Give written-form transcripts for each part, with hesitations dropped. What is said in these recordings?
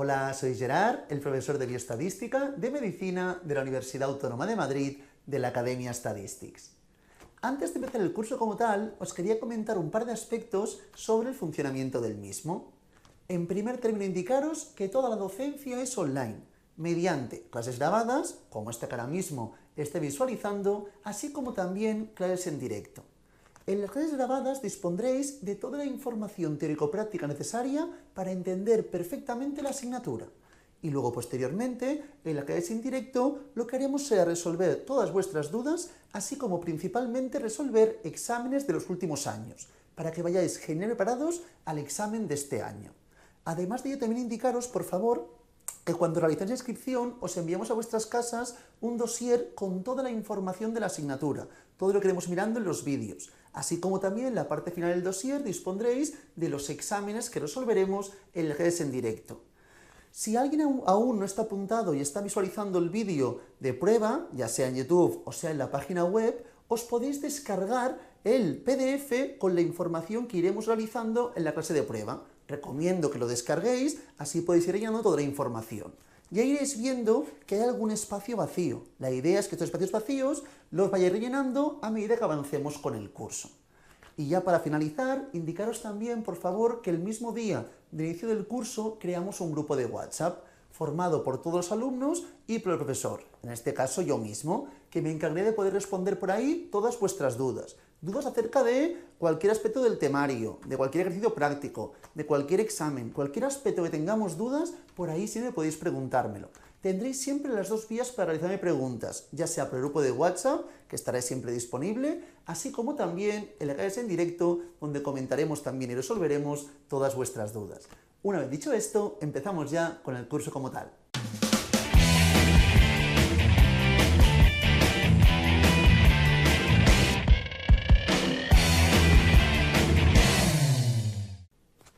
Hola, soy Gerard, el profesor de Bioestadística de Medicina de la Universidad Autónoma de Madrid de la Academia Statistics. Antes de empezar el curso como tal, os quería comentar un par de aspectos sobre el funcionamiento del mismo. En primer término, indicaros que toda la docencia es online, mediante clases grabadas, como esta que ahora mismo esté visualizando, así como también clases en directo. En las clases grabadas dispondréis de toda la información teórico-práctica necesaria para entender perfectamente la asignatura. Y luego, posteriormente, en la clase en directo, lo que haremos será resolver todas vuestras dudas, así como principalmente resolver exámenes de los últimos años, para que vayáis genial preparados al examen de este año. Además de ello, también indicaros, por favor, que cuando realicéis la inscripción os enviamos a vuestras casas un dossier con toda la información de la asignatura, todo lo que iremos mirando en los vídeos, así como también en la parte final del dossier dispondréis de los exámenes que resolveremos en el GES en directo. Si alguien aún no está apuntado y está visualizando el vídeo de prueba, ya sea en YouTube o sea en la página web, os podéis descargar el PDF con la información que iremos realizando en la clase de prueba. Recomiendo que lo descarguéis, así podéis ir llenando toda la información. Ya iréis viendo que hay algún espacio vacío. La idea es que estos espacios vacíos los vayáis rellenando a medida que avancemos con el curso. Y ya para finalizar, indicaros también, por favor, que el mismo día de inicio del curso creamos un grupo de WhatsApp formado por todos los alumnos y por el profesor, en este caso yo mismo, que me encargaré de poder responder por ahí todas vuestras dudas. Dudas acerca de cualquier aspecto del temario, de cualquier ejercicio práctico, de cualquier examen, cualquier aspecto que tengamos dudas, por ahí siempre podéis preguntármelo. Tendréis siempre las dos vías para realizarme preguntas, ya sea por el grupo de WhatsApp, que estará siempre disponible, así como también en la clase en directo, donde comentaremos también y resolveremos todas vuestras dudas. Una vez dicho esto, empezamos ya con el curso como tal.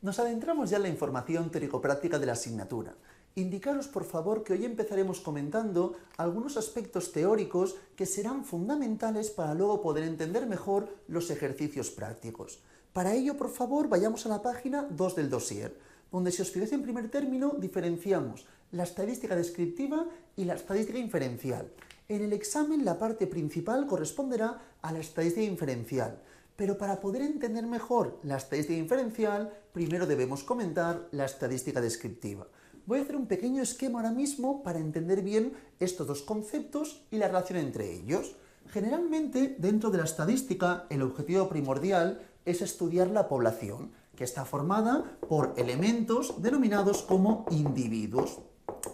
Nos adentramos ya en la información teórico-práctica de la asignatura. Indicaros, por favor, que hoy empezaremos comentando algunos aspectos teóricos que serán fundamentales para luego poder entender mejor los ejercicios prácticos. Para ello, por favor, vayamos a la página 2 del dossier, donde, si os fijáis en primer término, diferenciamos la estadística descriptiva y la estadística inferencial. En el examen, la parte principal corresponderá a la estadística inferencial. Pero para poder entender mejor la estadística inferencial, primero debemos comentar la estadística descriptiva. Voy a hacer un pequeño esquema ahora mismo para entender bien estos dos conceptos y la relación entre ellos. Generalmente, dentro de la estadística, el objetivo primordial es estudiar la población, que está formada por elementos denominados como individuos.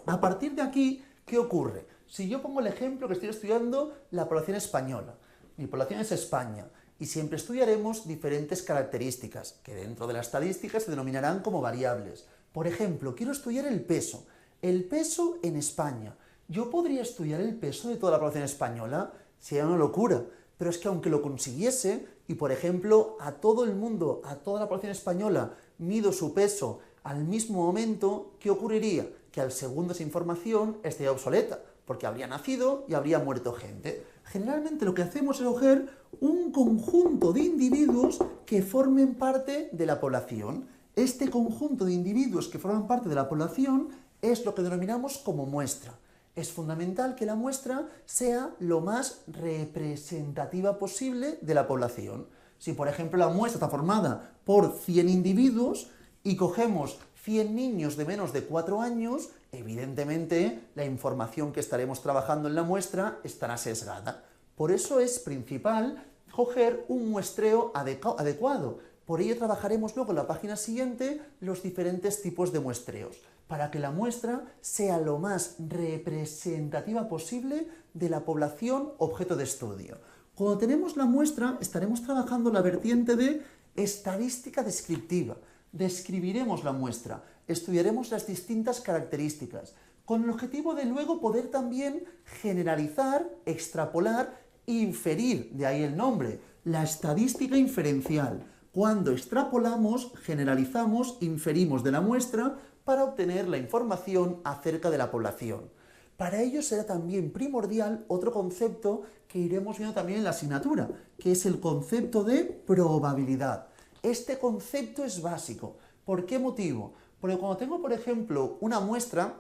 A partir de aquí, ¿qué ocurre? Si yo pongo el ejemplo que estoy estudiando la población española, mi población es España, y siempre estudiaremos diferentes características, que dentro de la estadística se denominarán como variables. Por ejemplo, quiero estudiar el peso en España. ¿Yo podría estudiar el peso de toda la población española? Sería una locura, pero es que aunque lo consiguiese, y por ejemplo a todo el mundo, a toda la población española, mido su peso al mismo momento, ¿qué ocurriría? Que al segundo esa información estaría obsoleta, porque habría nacido y habría muerto gente. Generalmente lo que hacemos es coger un conjunto de individuos que formen parte de la población. Este conjunto de individuos que forman parte de la población es lo que denominamos como muestra. Es fundamental que la muestra sea lo más representativa posible de la población. Si, por ejemplo, la muestra está formada por 100 individuos y cogemos 100 niños de menos de 4 años, evidentemente la información que estaremos trabajando en la muestra estará sesgada. Por eso es principal coger un muestreo adecuado. Por ello trabajaremos luego en la página siguiente los diferentes tipos de muestreos, para que la muestra sea lo más representativa posible de la población objeto de estudio. Cuando tenemos la muestra, estaremos trabajando la vertiente de estadística descriptiva. Describiremos la muestra, estudiaremos las distintas características, con el objetivo de luego poder también generalizar, extrapolar, inferir, de ahí el nombre, la estadística inferencial. Cuando extrapolamos, generalizamos, inferimos de la muestra para obtener la información acerca de la población. Para ello será también primordial otro concepto que iremos viendo también en la asignatura, que es el concepto de probabilidad. Este concepto es básico. ¿Por qué motivo? Porque cuando tengo, por ejemplo, una muestra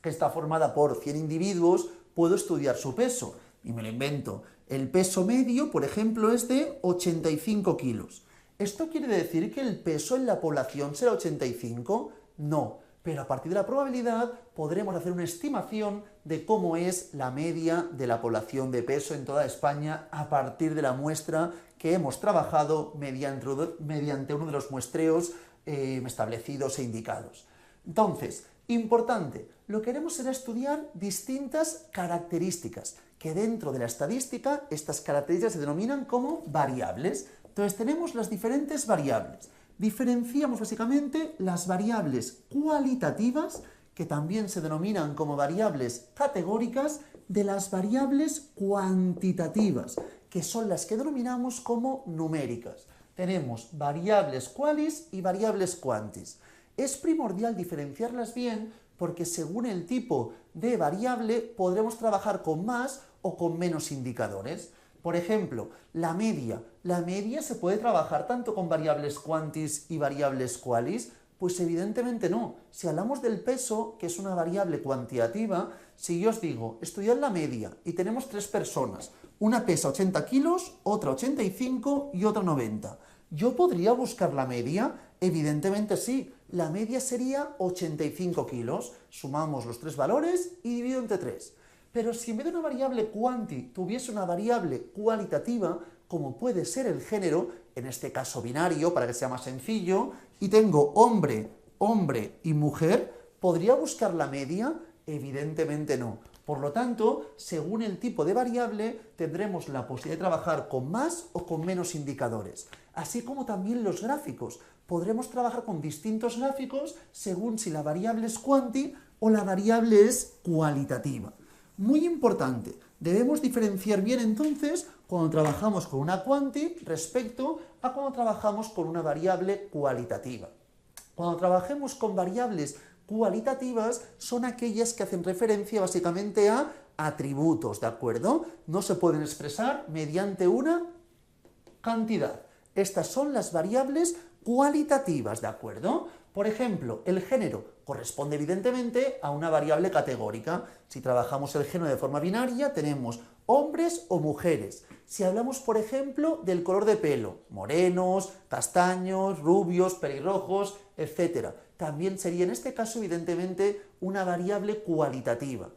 que está formada por 100 individuos, puedo estudiar su peso, y me lo invento. El peso medio, por ejemplo, es de 85 kilos. ¿Esto quiere decir que el peso en la población será 85? No, pero a partir de la probabilidad podremos hacer una estimación de cómo es la media de la población de peso en toda España a partir de la muestra que hemos trabajado mediante uno de los muestreos establecidos e indicados. Entonces, importante, lo que queremos será estudiar distintas características, que dentro de la estadística estas características se denominan como variables. Entonces tenemos las diferentes variables. Diferenciamos básicamente las variables cualitativas, que también se denominan como variables categóricas, de las variables cuantitativas, que son las que denominamos como numéricas. Tenemos variables qualis y variables quantis. Es primordial diferenciarlas bien porque según el tipo de variable podremos trabajar con más o con menos indicadores. Por ejemplo, la media. ¿La media se puede trabajar tanto con variables quantis y variables qualis? Pues evidentemente no. Si hablamos del peso, que es una variable cuantitativa, si yo os digo, estudiad la media y tenemos 3 personas, una pesa 80 kilos, otra 85 y otra 90. ¿Yo podría buscar la media? Evidentemente sí. La media sería 85 kilos. Sumamos los 3 valores y divido entre 3. Pero si en vez de una variable quanti tuviese una variable cualitativa, como puede ser el género, en este caso binario, para que sea más sencillo, y tengo hombre, hombre y mujer, ¿podría buscar la media? Evidentemente no. Por lo tanto, según el tipo de variable, tendremos la posibilidad de trabajar con más o con menos indicadores. Así como también los gráficos. Podremos trabajar con distintos gráficos según si la variable es quanti o la variable es cualitativa. Muy importante, debemos diferenciar bien entonces cuando trabajamos con una quanti respecto a cuando trabajamos con una variable cualitativa. Cuando trabajemos con variables cualitativas son aquellas que hacen referencia básicamente a atributos, ¿de acuerdo? No se pueden expresar mediante una cantidad. Estas son las variables cualitativas, ¿de acuerdo? Por ejemplo, el género corresponde evidentemente a una variable categórica. Si trabajamos el género de forma binaria, tenemos hombres o mujeres. Si hablamos, por ejemplo, del color de pelo, morenos, castaños, rubios, pelirrojos, etc. También sería en este caso, evidentemente, una variable cualitativa.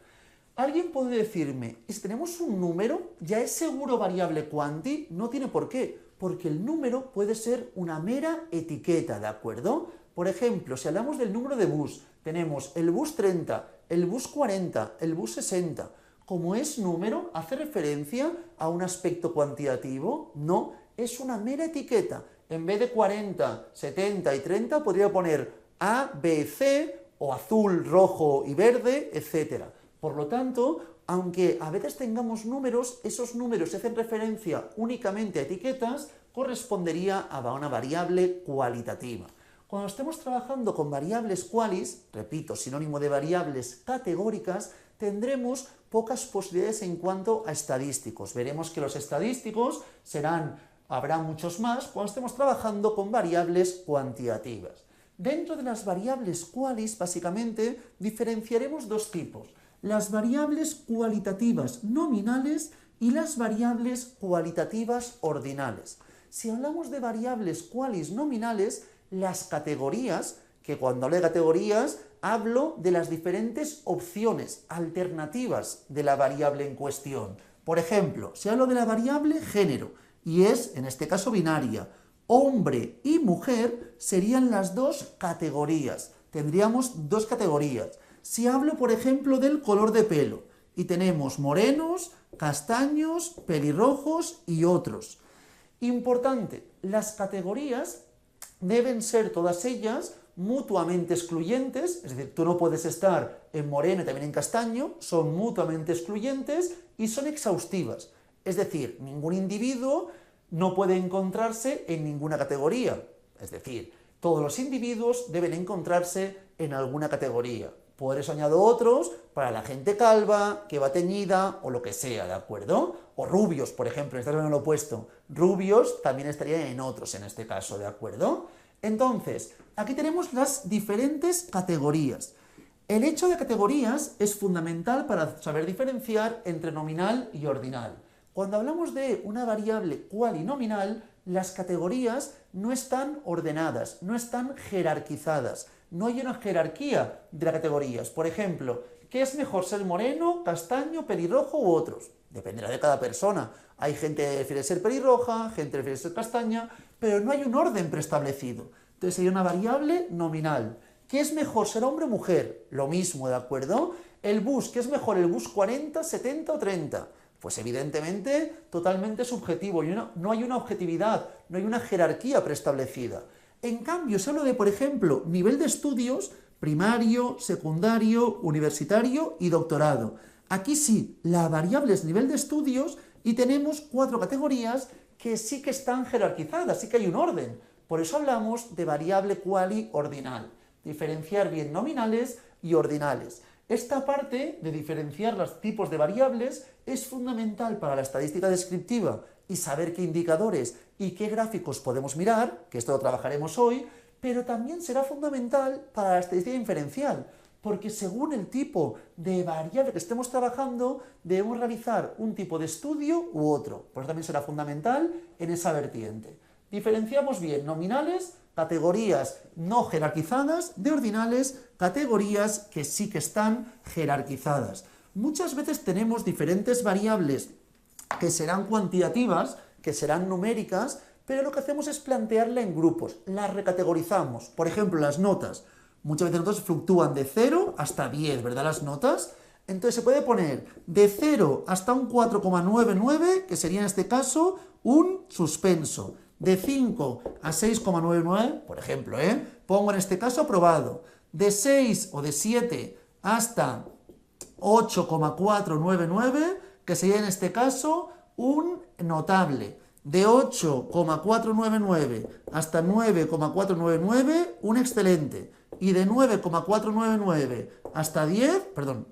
Alguien puede decirme, ¿y si tenemos un número, ya es seguro variable quanti? No tiene por qué, porque el número puede ser una mera etiqueta, ¿de acuerdo? Por ejemplo, si hablamos del número de bus, tenemos el bus 30, el bus 40, el bus 60. Como es número, ¿hace referencia a un aspecto cuantitativo? No, es una mera etiqueta. En vez de 40, 70 y 30 podría poner A, B, C, o azul, rojo y verde, etc. Por lo tanto, aunque a veces tengamos números, esos números hacen referencia únicamente a etiquetas, correspondería a una variable cualitativa. Cuando estemos trabajando con variables qualis, repito, sinónimo de variables categóricas, tendremos pocas posibilidades en cuanto a estadísticos. Veremos que los estadísticos habrá muchos más cuando estemos trabajando con variables cuantitativas. Dentro de las variables qualis, básicamente, diferenciaremos dos tipos: las variables cualitativas nominales y las variables cualitativas ordinales. Si hablamos de variables qualis nominales, las categorías, que cuando hablo de categorías hablo de las diferentes opciones, alternativas de la variable en cuestión. Por ejemplo, si hablo de la variable género, y es, en este caso, binaria, hombre y mujer serían las dos categorías. Tendríamos dos categorías. Si hablo, por ejemplo, del color de pelo, y tenemos morenos, castaños, pelirrojos y otros. Importante, las categorías deben ser todas ellas mutuamente excluyentes, es decir, tú no puedes estar en moreno y también en castaño, son mutuamente excluyentes y son exhaustivas. Es decir, ningún individuo no puede encontrarse en ninguna categoría. Es decir, todos los individuos deben encontrarse en alguna categoría. Por eso añado otros para la gente calva, que va teñida o lo que sea, ¿de acuerdo? O rubios, por ejemplo, en este caso no lo he puesto. Rubios también estarían en otros en este caso, ¿de acuerdo? Entonces, aquí tenemos las diferentes categorías. El hecho de categorías es fundamental para saber diferenciar entre nominal y ordinal. Cuando hablamos de una variable cualinominal, las categorías no están ordenadas, no están jerarquizadas, no hay una jerarquía de las categorías. Por ejemplo, ¿qué es mejor, ser moreno, castaño, pelirrojo u otros? Dependerá de cada persona. Hay gente que prefiere ser pelirroja, gente que prefiere ser castaña, pero no hay un orden preestablecido. Entonces sería una variable nominal. ¿Qué es mejor, ser hombre o mujer? Lo mismo, ¿de acuerdo? El bus, ¿qué es mejor, el bus 40, 70 o 30? Pues evidentemente totalmente subjetivo, no hay una objetividad, no hay una jerarquía preestablecida. En cambio, se habla de, por ejemplo, nivel de estudios, primario, secundario, universitario y doctorado. Aquí sí, la variable es nivel de estudios y tenemos 4 categorías que sí que están jerarquizadas, sí que hay un orden. Por eso hablamos de variable quali-ordinal. Diferenciar bien nominales y ordinales. Esta parte de diferenciar los tipos de variables es fundamental para la estadística descriptiva y saber qué indicadores y qué gráficos podemos mirar, que esto lo trabajaremos hoy, pero también será fundamental para la estadística inferencial, porque según el tipo de variable que estemos trabajando, debemos realizar un tipo de estudio u otro. Por eso también será fundamental en esa vertiente. Diferenciamos bien nominales, categorías no jerarquizadas, de ordinales, categorías que sí que están jerarquizadas. Muchas veces tenemos diferentes variables que serán cuantitativas, que serán numéricas, pero lo que hacemos es plantearla en grupos, las recategorizamos. Por ejemplo, las notas. Muchas veces las notas fluctúan de 0 hasta 10, ¿verdad? Las notas. Entonces se puede poner de 0 hasta un 4,99, que sería en este caso un suspenso. De 5 a 6,99, por ejemplo, pongo en este caso aprobado. De 6 o de 7 hasta 8,499, que sería en este caso un notable. De 8,499 hasta 9,499, un excelente. Y de 9,499 hasta 10, perdón,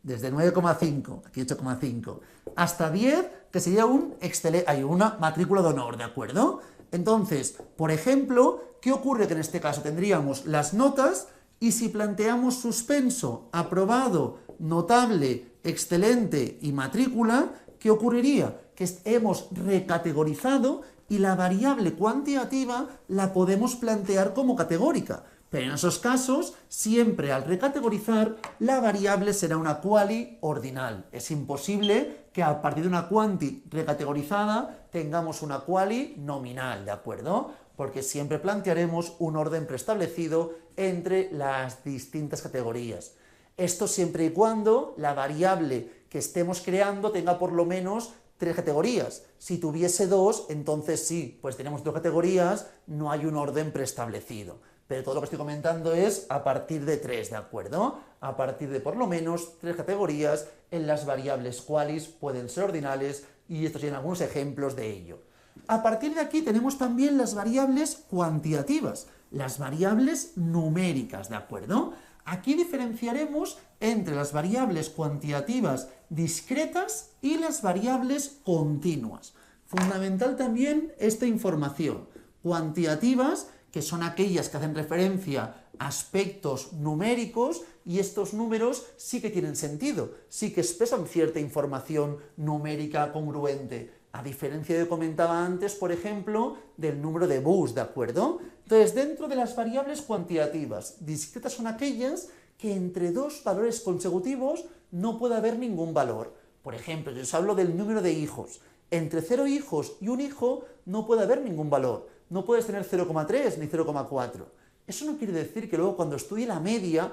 desde 9,5, aquí 8,5, hasta 10, que sería un excelente, hay una matrícula de honor, ¿de acuerdo? Entonces, por ejemplo, ¿qué ocurre? Que en este caso tendríamos las notas y si planteamos suspenso, aprobado, notable, excelente y matrícula, ¿qué ocurriría? Que hemos recategorizado y la variable cuantitativa la podemos plantear como categórica. Pero en esos casos, siempre al recategorizar, la variable será una quali ordinal. Es imposible que a partir de una quanti recategorizada tengamos una quali nominal, ¿de acuerdo? Porque siempre plantearemos un orden preestablecido entre las distintas categorías. Esto siempre y cuando la variable que estemos creando tenga por lo menos 3 categorías. Si tuviese 2, entonces sí, pues tenemos 2 categorías, no hay un orden preestablecido. Pero todo lo que estoy comentando es a partir de 3, ¿de acuerdo? A partir de por lo menos 3 categorías en las variables qualis pueden ser ordinales y estos serían algunos ejemplos de ello. A partir de aquí tenemos también las variables cuantitativas, las variables numéricas, ¿de acuerdo? Aquí diferenciaremos entre las variables cuantitativas discretas y las variables continuas. Fundamental también esta información. Cuantitativas, que son aquellas que hacen referencia a aspectos numéricos, y estos números sí que tienen sentido, sí que expresan cierta información numérica congruente, a diferencia de lo que comentaba antes, por ejemplo, del número de bus, ¿de acuerdo? Entonces, dentro de las variables cuantitativas, discretas son aquellas que entre 2 valores consecutivos no puede haber ningún valor. Por ejemplo, yo os hablo del número de hijos. Entre 0 hijos y un hijo no puede haber ningún valor. No puedes tener 0,3 ni 0,4. Eso no quiere decir que luego cuando estudie la media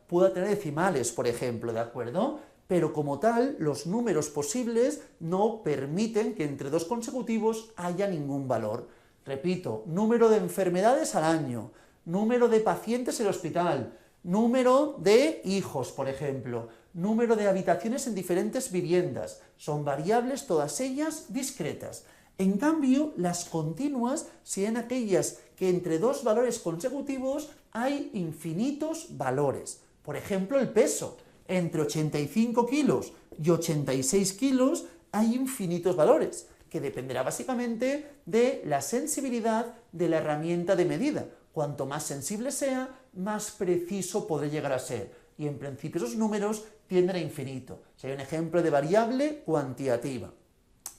pueda tener decimales, por ejemplo, ¿de acuerdo? Pero como tal, los números posibles no permiten que entre 2 consecutivos haya ningún valor. Repito, número de enfermedades al año, número de pacientes en el hospital, número de hijos, por ejemplo, número de habitaciones en diferentes viviendas. Son variables, todas ellas, discretas. En cambio, las continuas serían aquellas que entre 2 valores consecutivos hay infinitos valores. Por ejemplo, el peso. Entre 85 kilos y 86 kilos hay infinitos valores. que dependerá básicamente de la sensibilidad de la herramienta de medida. Cuanto más sensible sea, más preciso podrá llegar a ser. Y en principio esos números tienden a infinito. Sería un ejemplo de variable cuantitativa.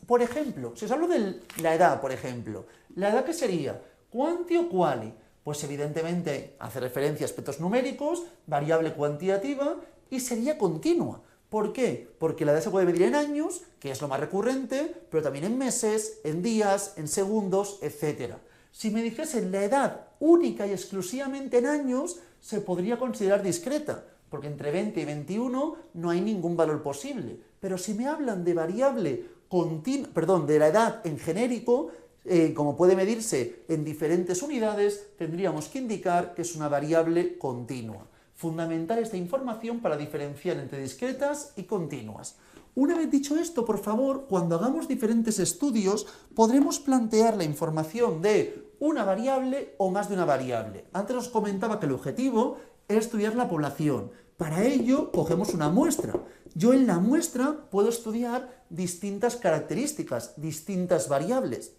Por ejemplo, si os hablo de la edad, por ejemplo, ¿la edad qué sería? ¿Quanti o quali? Pues evidentemente hace referencia a aspectos numéricos, variable cuantitativa, y sería continua. ¿Por qué? Porque la edad se puede medir en años, que es lo más recurrente, pero también en meses, en días, en segundos, etc. Si me dijesen la edad única y exclusivamente en años, se podría considerar discreta, porque entre 20 y 21 no hay ningún valor posible. Pero si me hablan de variable de la edad en genérico, como puede medirse en diferentes unidades, tendríamos que indicar que es una variable continua. Fundamental esta información para diferenciar entre discretas y continuas. Una vez dicho esto, por favor, cuando hagamos diferentes estudios, podremos plantear la información de una variable o más de una variable. Antes os comentaba que el objetivo es estudiar la población. Para ello, cogemos una muestra. Yo en la muestra puedo estudiar distintas características, distintas variables.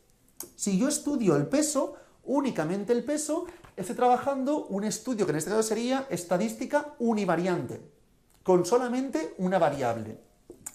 Si yo estudio el peso, únicamente el peso, estoy trabajando un estudio que en este caso sería estadística univariante, con solamente una variable.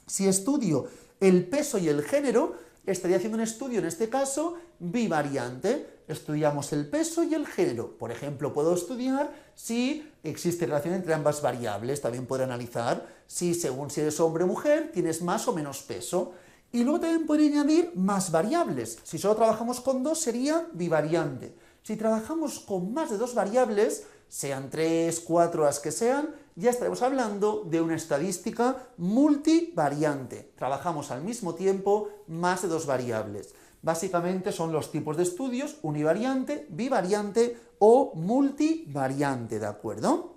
Si estudio el peso y el género, estaría haciendo un estudio, en este caso, bivariante. Estudiamos el peso y el género. Por ejemplo, puedo estudiar si existe relación entre ambas variables. También puedo analizar si, según si eres hombre o mujer, tienes más o menos peso. Y luego también podría añadir más variables. Si solo trabajamos con dos, sería bivariante. Si trabajamos con más de dos variables, sean 3, 4, las que sean, ya estaremos hablando de una estadística multivariante. Trabajamos al mismo tiempo más de dos variables. Básicamente son los tipos de estudios: univariante, bivariante o multivariante, ¿de acuerdo?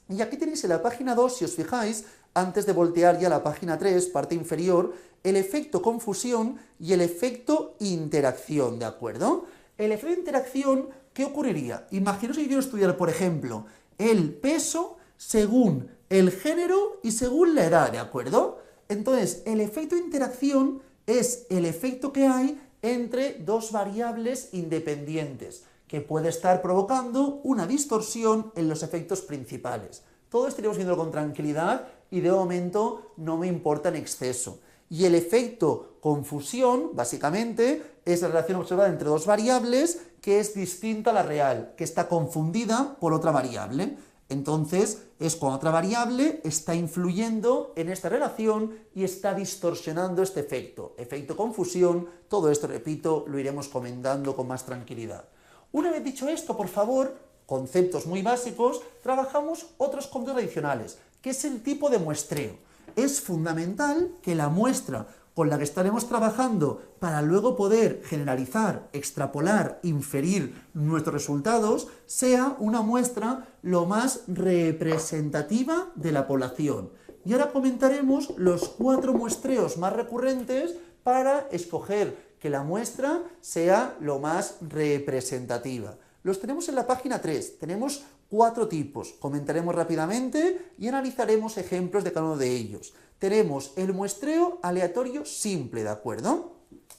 Y aquí tenéis en la página 2, si os fijáis, antes de voltear ya a la página 3, parte inferior, el efecto confusión y el efecto interacción, ¿de acuerdo? El efecto interacción, ¿qué ocurriría? Imaginaos que quiero estudiar, por ejemplo, el peso según el género y según la edad, ¿de acuerdo? Entonces, el efecto interacción es el efecto que hay entre dos variables independientes, que puede estar provocando una distorsión en los efectos principales. Todo esto iremos viendo con tranquilidad y de momento no me importa en exceso. Y el efecto confusión, básicamente, es la relación observada entre dos variables que es distinta a la real, que está confundida por otra variable. Entonces, es cuando otra variable está influyendo en esta relación y está distorsionando este efecto. Efecto confusión, todo esto, repito, lo iremos comentando con más tranquilidad. Una vez dicho esto, por favor, conceptos muy básicos, trabajamos otros conceptos adicionales, que es el tipo de muestreo. Es fundamental que la muestra con la que estaremos trabajando para luego poder generalizar, extrapolar, inferir nuestros resultados, sea una muestra lo más representativa de la población. Y ahora comentaremos los 4 muestreos más recurrentes para escoger que la muestra sea lo más representativa. Los tenemos en la página 3, tenemos 4 tipos, comentaremos rápidamente y analizaremos ejemplos de cada uno de ellos. Tenemos el muestreo aleatorio simple, ¿de acuerdo?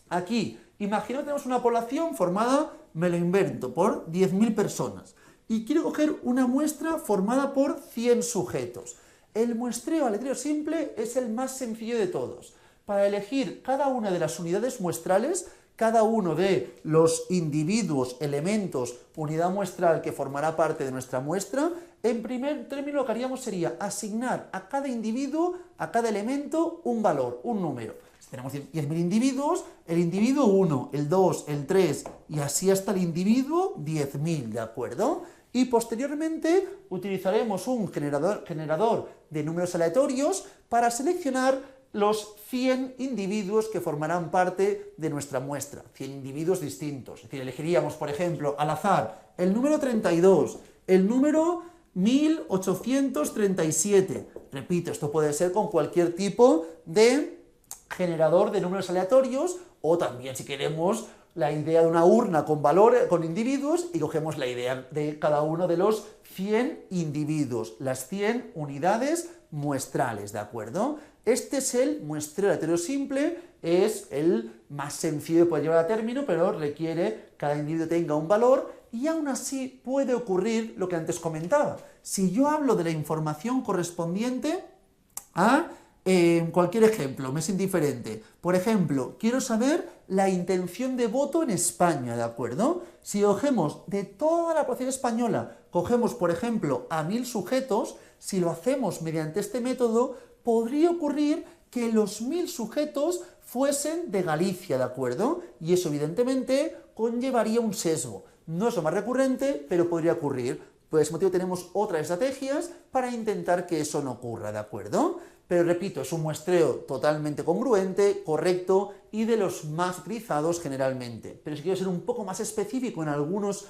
Aquí, imagino que tenemos una población formada, me lo invento, por 10.000 personas y quiero coger una muestra formada por 100 sujetos. El muestreo aleatorio simple es el más sencillo de todos. Para elegir cada una de las unidades muestrales, cada uno de los individuos, elementos, unidad muestral que formará parte de nuestra muestra, en primer término lo que haríamos sería asignar a cada individuo, a cada elemento, un valor, un número. Si tenemos 10.000 individuos, el individuo 1, el 2, el 3 y así hasta el individuo 10.000, ¿de acuerdo? Y posteriormente utilizaremos un generador de números aleatorios para seleccionar los 100 individuos que formarán parte de nuestra muestra, 100 individuos distintos. Es decir, elegiríamos, por ejemplo, al azar, el número 32, el número 1837. Repito, esto puede ser con cualquier tipo de generador de números aleatorios o también, si queremos, la idea de una urna con valores, con individuos, y cogemos la idea de cada uno de los 100 individuos, las 100 unidades muestrales, ¿de acuerdo? Este es el muestreo aleatorio simple, es el más sencillo de poder llevar a término, pero requiere que cada individuo tenga un valor y aún así puede ocurrir lo que antes comentaba. Si yo hablo de la información correspondiente a cualquier ejemplo, me es indiferente. Por ejemplo, quiero saber la intención de voto en España, ¿de acuerdo? Si cogemos de toda la población española, cogemos, por ejemplo, a 1000 sujetos, si lo hacemos mediante este método, podría ocurrir que los 1000 sujetos fuesen de Galicia, ¿de acuerdo? Y eso, evidentemente, conllevaría un sesgo. No es lo más recurrente, pero podría ocurrir. Por ese motivo tenemos otras estrategias para intentar que eso no ocurra, ¿de acuerdo? Pero repito, es un muestreo totalmente congruente, correcto y de los más utilizados generalmente. Pero si quiero ser un poco más específico en algunos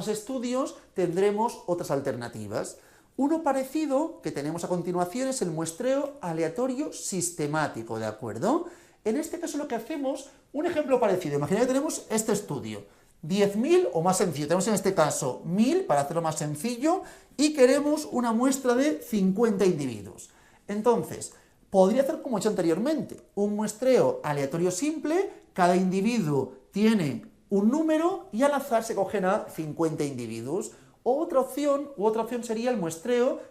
estudios, tendremos otras alternativas. Uno parecido que tenemos a continuación es el muestreo aleatorio sistemático, ¿de acuerdo? En este caso lo que hacemos, un ejemplo parecido, imaginad que tenemos este estudio, 10.000 o más sencillo, tenemos en este caso 1000 para hacerlo más sencillo y queremos una muestra de 50 individuos. Entonces, podría hacer como he hecho anteriormente, un muestreo aleatorio simple, cada individuo tiene un número y al azar se cogen a 50 individuos. Otra opción sería el muestreo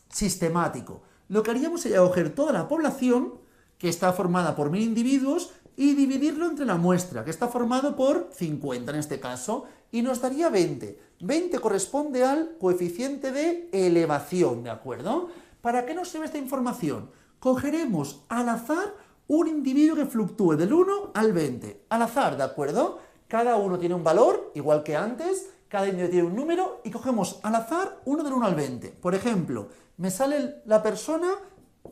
sistemático. Lo que haríamos sería coger toda la población, que está formada por 1000 individuos, y dividirlo entre la muestra, que está formado por 50 en este caso, y nos daría 20. 20 corresponde al coeficiente de elevación, ¿de acuerdo? ¿Para qué nos sirve esta información? Cogeremos al azar un individuo que fluctúe del 1 al 20. Al azar, ¿de acuerdo? Cada uno tiene un valor, igual que antes, cada individuo tiene un número y cogemos al azar uno del 1 al 20. Por ejemplo, me sale la persona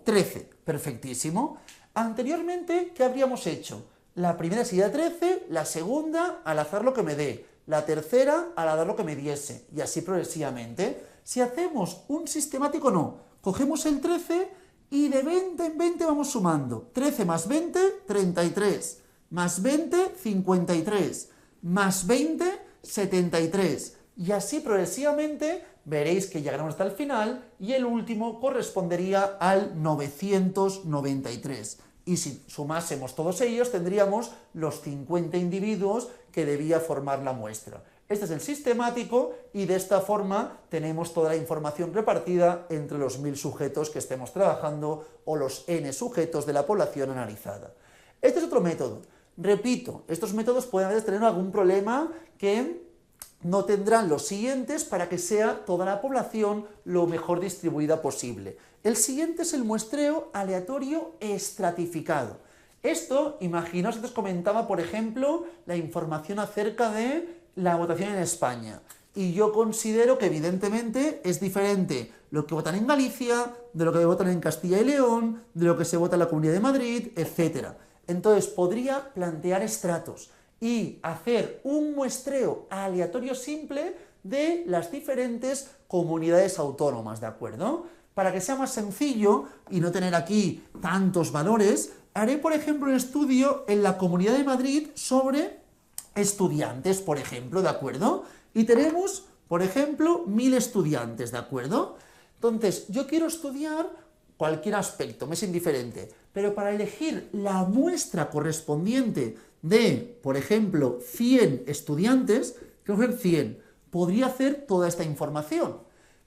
13. Perfectísimo. Anteriormente, ¿qué habríamos hecho? La primera sería 13, la segunda al azar lo que me dé, la tercera al azar lo que me diese, y así progresivamente. Si hacemos un sistemático, no. Cogemos el 13 y de 20 en 20 vamos sumando. 13 más 20, 33. Más 20, 53. Más 20, 73. Y así progresivamente veréis que llegaremos hasta el final y el último correspondería al 993. Y si sumásemos todos ellos tendríamos los 50 individuos que debía formar la muestra. Este es el sistemático y de esta forma tenemos toda la información repartida entre los 1000 sujetos que estemos trabajando o los n sujetos de la población analizada. Este es otro método. Repito, estos métodos pueden a veces tener algún problema que no tendrán los siguientes para que sea toda la población lo mejor distribuida posible. El siguiente es el muestreo aleatorio estratificado. Esto, imaginaos, antes comentaba, por ejemplo, la información acerca de la votación en España. Y yo considero que evidentemente es diferente lo que votan en Galicia, de lo que votan en Castilla y León, de lo que se vota en la Comunidad de Madrid, etc. Entonces podría plantear estratos y hacer un muestreo aleatorio simple de las diferentes comunidades autónomas, ¿de acuerdo? Para que sea más sencillo y no tener aquí tantos valores, haré, por ejemplo, un estudio en la Comunidad de Madrid sobre estudiantes, por ejemplo, ¿de acuerdo? Y tenemos, por ejemplo, 1000 estudiantes, ¿de acuerdo? Entonces, yo quiero estudiar cualquier aspecto, me es indiferente, pero para elegir la muestra correspondiente de, por ejemplo, 100 estudiantes, quiero coger 100, podría hacer toda esta información.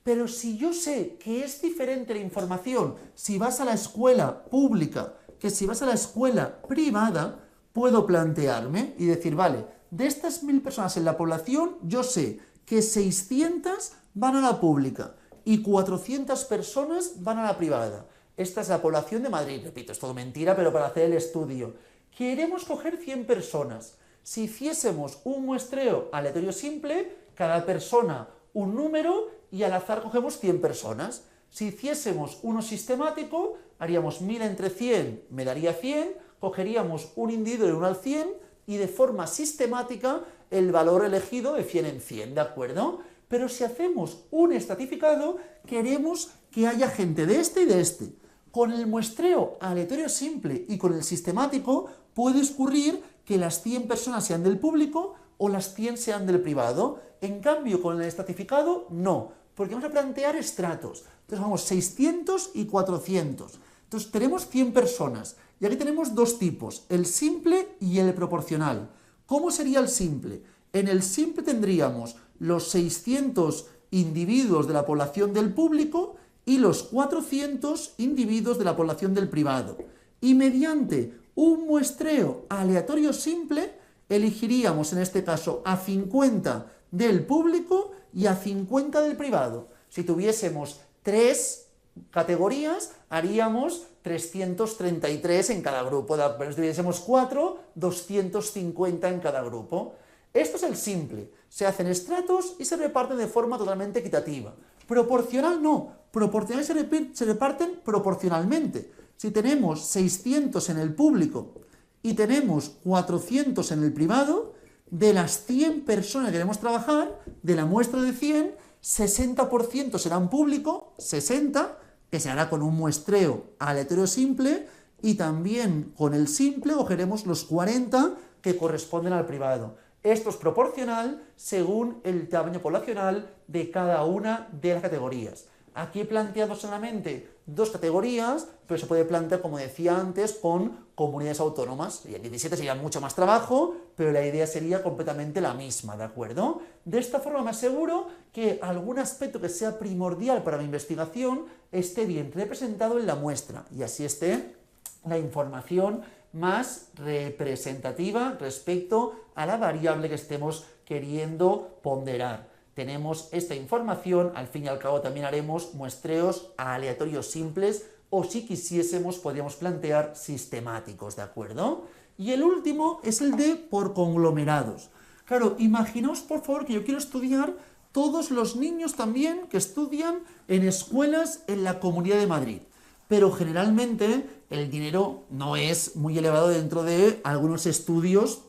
Pero si yo sé que es diferente la información si vas a la escuela pública que si vas a la escuela privada, puedo plantearme y decir, vale, de estas 1000 personas en la población, yo sé que 600 van a la pública y 400 personas van a la privada. Esta es la población de Madrid, repito, es todo mentira, pero para hacer el estudio. Queremos coger 100 personas. Si hiciésemos un muestreo aleatorio simple, cada persona un número y al azar cogemos 100 personas. Si hiciésemos uno sistemático, haríamos 1000 entre 100, me daría 100, cogeríamos un individuo de 1 al 100 y de forma sistemática el valor elegido de 100 en 100, ¿de acuerdo? Pero si hacemos un estratificado, queremos que haya gente de este y de este. Con el muestreo aleatorio simple y con el sistemático puede ocurrir que las 100 personas sean del público o las 100 sean del privado. En cambio, con el estratificado, no, porque vamos a plantear estratos. Entonces vamos 600 y 400. Entonces tenemos 100 personas y aquí tenemos dos tipos, el simple y el proporcional. ¿Cómo sería el simple? En el simple tendríamos los 600 individuos de la población del público y los 400 individuos de la población del privado. Y mediante un muestreo aleatorio simple, elegiríamos en este caso a 50 del público y a 50 del privado. Si tuviésemos 3 categorías, haríamos 333 en cada grupo. Pero si tuviésemos 4, 250 en cada grupo. Esto es el simple. Se hacen estratos y se reparten de forma totalmente equitativa. Proporcional no. Proporcional se reparten proporcionalmente. Si tenemos 600 en el público y tenemos 400 en el privado, de las 100 personas que queremos trabajar, de la muestra de 100, 60% serán público, 60, que se hará con un muestreo aleatorio simple, y también con el simple cogeremos los 40 que corresponden al privado. Esto es proporcional según el tamaño poblacional de cada una de las categorías. Aquí he planteado solamente 2 categorías, pero se puede plantear, como decía antes, con comunidades autónomas. Y en 17 sería mucho más trabajo, pero la idea sería completamente la misma, ¿de acuerdo? De esta forma me aseguro que algún aspecto que sea primordial para mi investigación esté bien representado en la muestra, y así esté la información más representativa respecto a la variable que estemos queriendo ponderar. Tenemos esta información, al fin y al cabo también haremos muestreos aleatorios simples, o si quisiésemos podríamos plantear sistemáticos, ¿de acuerdo? Y el último es el de por conglomerados. Claro, imaginaos por favor que yo quiero estudiar todos los niños también que estudian en escuelas en la Comunidad de Madrid. Pero generalmente el dinero no es muy elevado dentro de algunos estudios,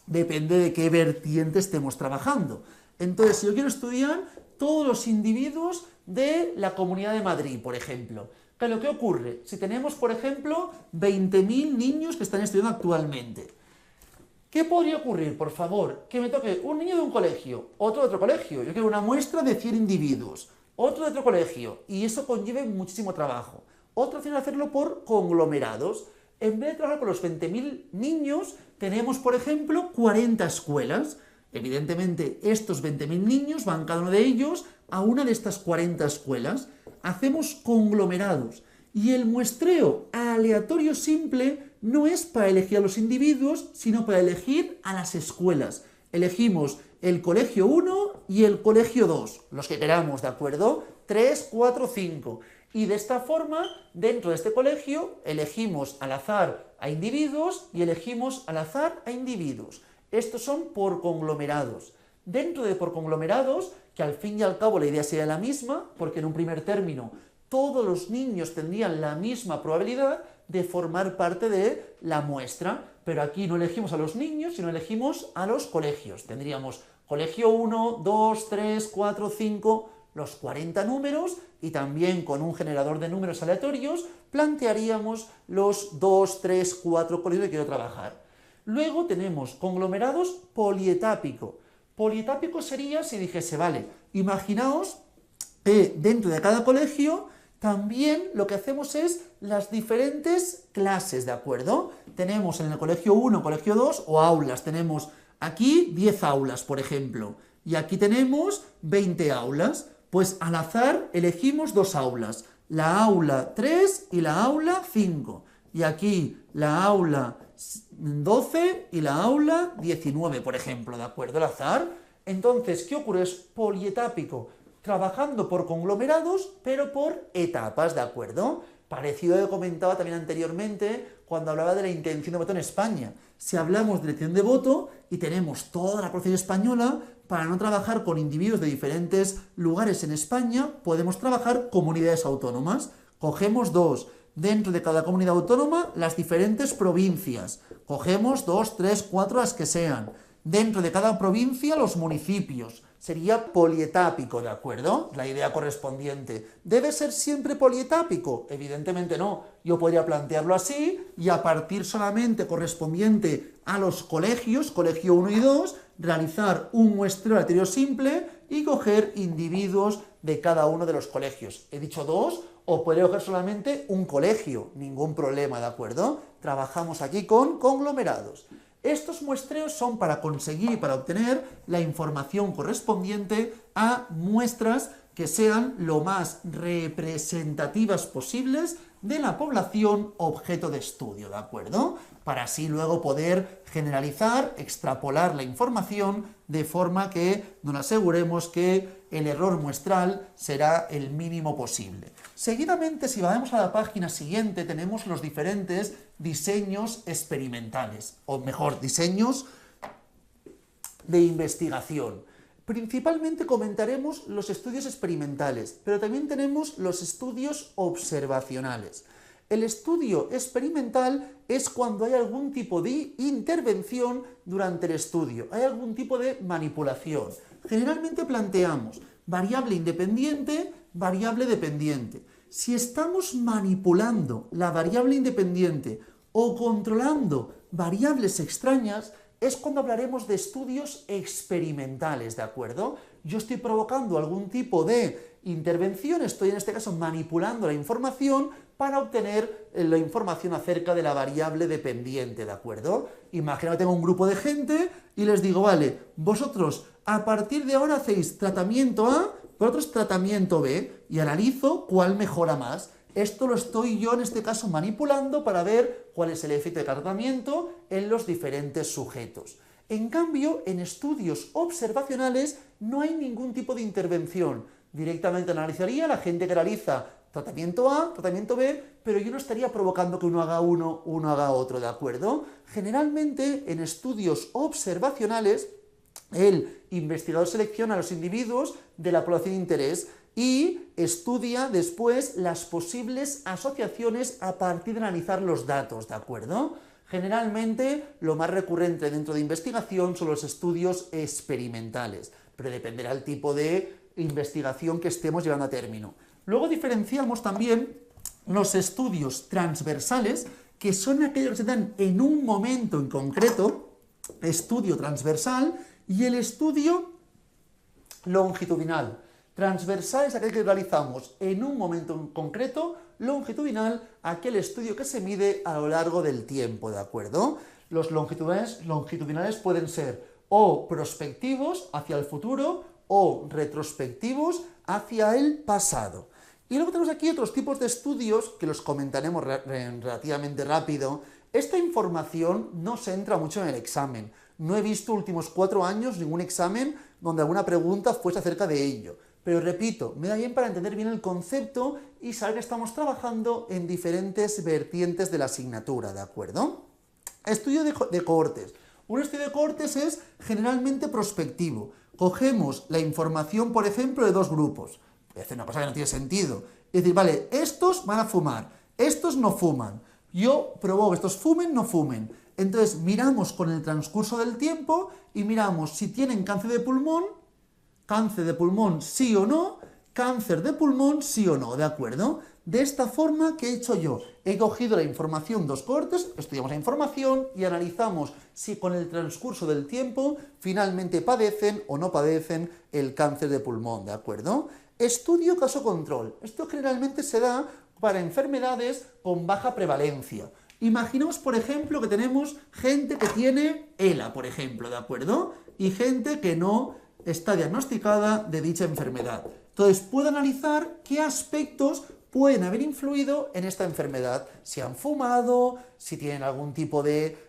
depende de qué vertiente estemos trabajando. Entonces, si yo quiero estudiar todos los individuos de la Comunidad de Madrid, por ejemplo, claro, ¿qué ocurre? Si tenemos, por ejemplo, 20.000 niños que están estudiando actualmente, ¿qué podría ocurrir, por favor? Que me toque un niño de un colegio, otro de otro colegio, yo quiero una muestra de 100 individuos, otro de otro colegio, y eso conlleva muchísimo trabajo. Otra opción es hacerlo por conglomerados. En vez de trabajar con los 20.000 niños, tenemos, por ejemplo, 40 escuelas. Evidentemente, estos 20.000 niños van cada uno de ellos a una de estas 40 escuelas. Hacemos conglomerados. Y el muestreo aleatorio simple no es para elegir a los individuos, sino para elegir a las escuelas. Elegimos el colegio 1 y el colegio 2, los que queramos, ¿de acuerdo? 3, 4, 5. Y de esta forma, dentro de este colegio, elegimos al azar a individuos y elegimos al azar a individuos. Estos son por conglomerados. Dentro de por conglomerados, que al fin y al cabo la idea sería la misma, porque en un primer término todos los niños tendrían la misma probabilidad de formar parte de la muestra, pero aquí no elegimos a los niños, sino elegimos a los colegios. Tendríamos colegio 1, 2, 3, 4, 5, los 40 números, y también con un generador de números aleatorios plantearíamos los 2, 3, 4 colegios que quiero trabajar. Luego tenemos conglomerados polietápico. Polietápico sería si dijese, vale, imaginaos que dentro de cada colegio también lo que hacemos es las diferentes clases, ¿de acuerdo? Tenemos en el colegio 1, colegio 2 o aulas, tenemos aquí 10 aulas, por ejemplo, y aquí tenemos 20 aulas. Pues al azar elegimos 2 aulas, la aula 3 y la aula 5. Y aquí la aula 12 y la aula 19, por ejemplo, ¿de acuerdo? Al azar. Entonces, ¿qué ocurre? Es polietápico, trabajando por conglomerados, pero por etapas, ¿de acuerdo? Parecido a lo que comentaba también anteriormente cuando hablaba de la intención de voto en España. Si hablamos de elección de voto y tenemos toda la población española, para no trabajar con individuos de diferentes lugares en España, podemos trabajar comunidades autónomas. Cogemos 2. Dentro de cada comunidad autónoma, las diferentes provincias. Cogemos 2, 3, 4, las que sean. Dentro de cada provincia, los municipios. Sería polietápico, ¿de acuerdo? La idea correspondiente. ¿Debe ser siempre polietápico? Evidentemente no. Yo podría plantearlo así y a partir solamente correspondiente a los colegios, colegio 1 y 2, realizar un muestreo aleatorio simple y coger individuos de cada uno de los colegios. He dicho 2 o podría coger solamente un colegio, ningún problema, ¿de acuerdo? Trabajamos aquí con conglomerados. Estos muestreos son para conseguir y para obtener la información correspondiente a muestras que sean lo más representativas posibles de la población objeto de estudio, ¿de acuerdo? Para así luego poder generalizar, extrapolar la información de forma que nos aseguremos que el error muestral será el mínimo posible. Seguidamente, si vamos a la página siguiente, tenemos los diferentes diseños experimentales, o mejor, diseños de investigación. Principalmente comentaremos los estudios experimentales, pero también tenemos los estudios observacionales. El estudio experimental es cuando hay algún tipo de intervención durante el estudio, hay algún tipo de manipulación. Generalmente planteamos variable independiente, variable dependiente. Si estamos manipulando la variable independiente o controlando variables extrañas, es cuando hablaremos de estudios experimentales, ¿de acuerdo? Yo estoy provocando algún tipo de intervención, estoy en este caso manipulando la información para obtener la información acerca de la variable dependiente, ¿de acuerdo? Imagina que tengo un grupo de gente y les digo, vale, vosotros a partir de ahora hacéis tratamiento A, vosotros tratamiento B, y analizo cuál mejora más. Esto lo estoy yo en este caso manipulando para ver cuál es el efecto de tratamiento en los diferentes sujetos. En cambio, en estudios observacionales no hay ningún tipo de intervención. Directamente analizaría la gente que realiza tratamiento A, tratamiento B, pero yo no estaría provocando que uno haga uno, uno haga otro, ¿de acuerdo? Generalmente, en estudios observacionales, el investigador selecciona a los individuos de la población de interés y estudia después las posibles asociaciones a partir de analizar los datos, ¿de acuerdo? Generalmente, lo más recurrente dentro de investigación son los estudios experimentales, pero dependerá del tipo de investigación que estemos llevando a término. Luego diferenciamos también los estudios transversales, que son aquellos que se dan en un momento en concreto, estudio transversal, y el estudio longitudinal. Transversal es aquel que realizamos en un momento en concreto, longitudinal, aquel estudio que se mide a lo largo del tiempo, ¿de acuerdo? Los longitudinales pueden ser o prospectivos hacia el futuro o retrospectivos hacia el pasado. Y luego tenemos aquí otros tipos de estudios que los comentaremos relativamente rápido. Esta información no se entra mucho en el examen. No he visto últimos 4 años ningún examen donde alguna pregunta fuese acerca de ello. Pero repito, me da bien para entender bien el concepto y saber que estamos trabajando en diferentes vertientes de la asignatura, ¿de acuerdo? Estudio de cohortes. Un estudio de cohortes es generalmente prospectivo. Cogemos la información, por ejemplo, de 2 grupos. Voy a hacer una cosa que no tiene sentido. Es decir, vale, estos van a fumar, estos no fuman. Yo provoco que estos fumen, no fumen. Entonces miramos con el transcurso del tiempo y miramos si tienen cáncer de pulmón sí o no, cáncer de pulmón sí o no, ¿de acuerdo? De esta forma, ¿qué he hecho yo? He cogido la información, 2 cohortes, estudiamos la información y analizamos si con el transcurso del tiempo finalmente padecen o no padecen el cáncer de pulmón, ¿de acuerdo? Estudio caso control. Esto generalmente se da para enfermedades con baja prevalencia. Imaginemos, por ejemplo, que tenemos gente que tiene ELA, por ejemplo, ¿de acuerdo? Y gente que no está diagnosticada de dicha enfermedad. Entonces, puedo analizar qué aspectos pueden haber influido en esta enfermedad. Si han fumado, si tienen algún tipo de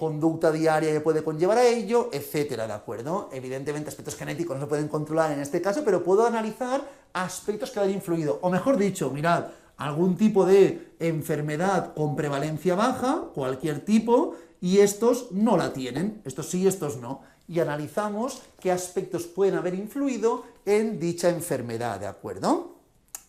conducta diaria que puede conllevar a ello, etcétera, ¿de acuerdo? Evidentemente, aspectos genéticos no se pueden controlar en este caso, pero puedo analizar aspectos que hayan influido. O mejor dicho, mirad, algún tipo de enfermedad con prevalencia baja, cualquier tipo, y estos no la tienen, estos sí, estos no. Y analizamos qué aspectos pueden haber influido en dicha enfermedad, ¿de acuerdo?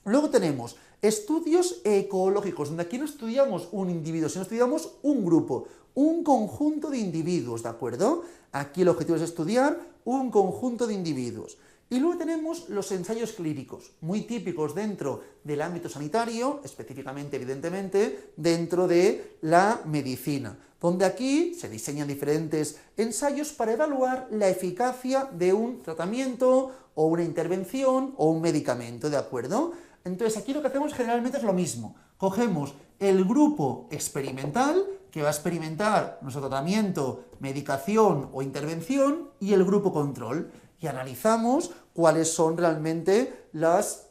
Luego tenemos estudios ecológicos, donde aquí no estudiamos un individuo, sino estudiamos un grupo, un conjunto de individuos, ¿de acuerdo? Aquí el objetivo es estudiar un conjunto de individuos. Y luego tenemos los ensayos clínicos, muy típicos dentro del ámbito sanitario, específicamente, evidentemente, dentro de la medicina, donde aquí se diseñan diferentes ensayos para evaluar la eficacia de un tratamiento o una intervención o un medicamento, ¿de acuerdo? Entonces aquí lo que hacemos generalmente es lo mismo. Cogemos el grupo experimental, que va a experimentar nuestro tratamiento, medicación o intervención, y el grupo control. Y analizamos cuáles son realmente las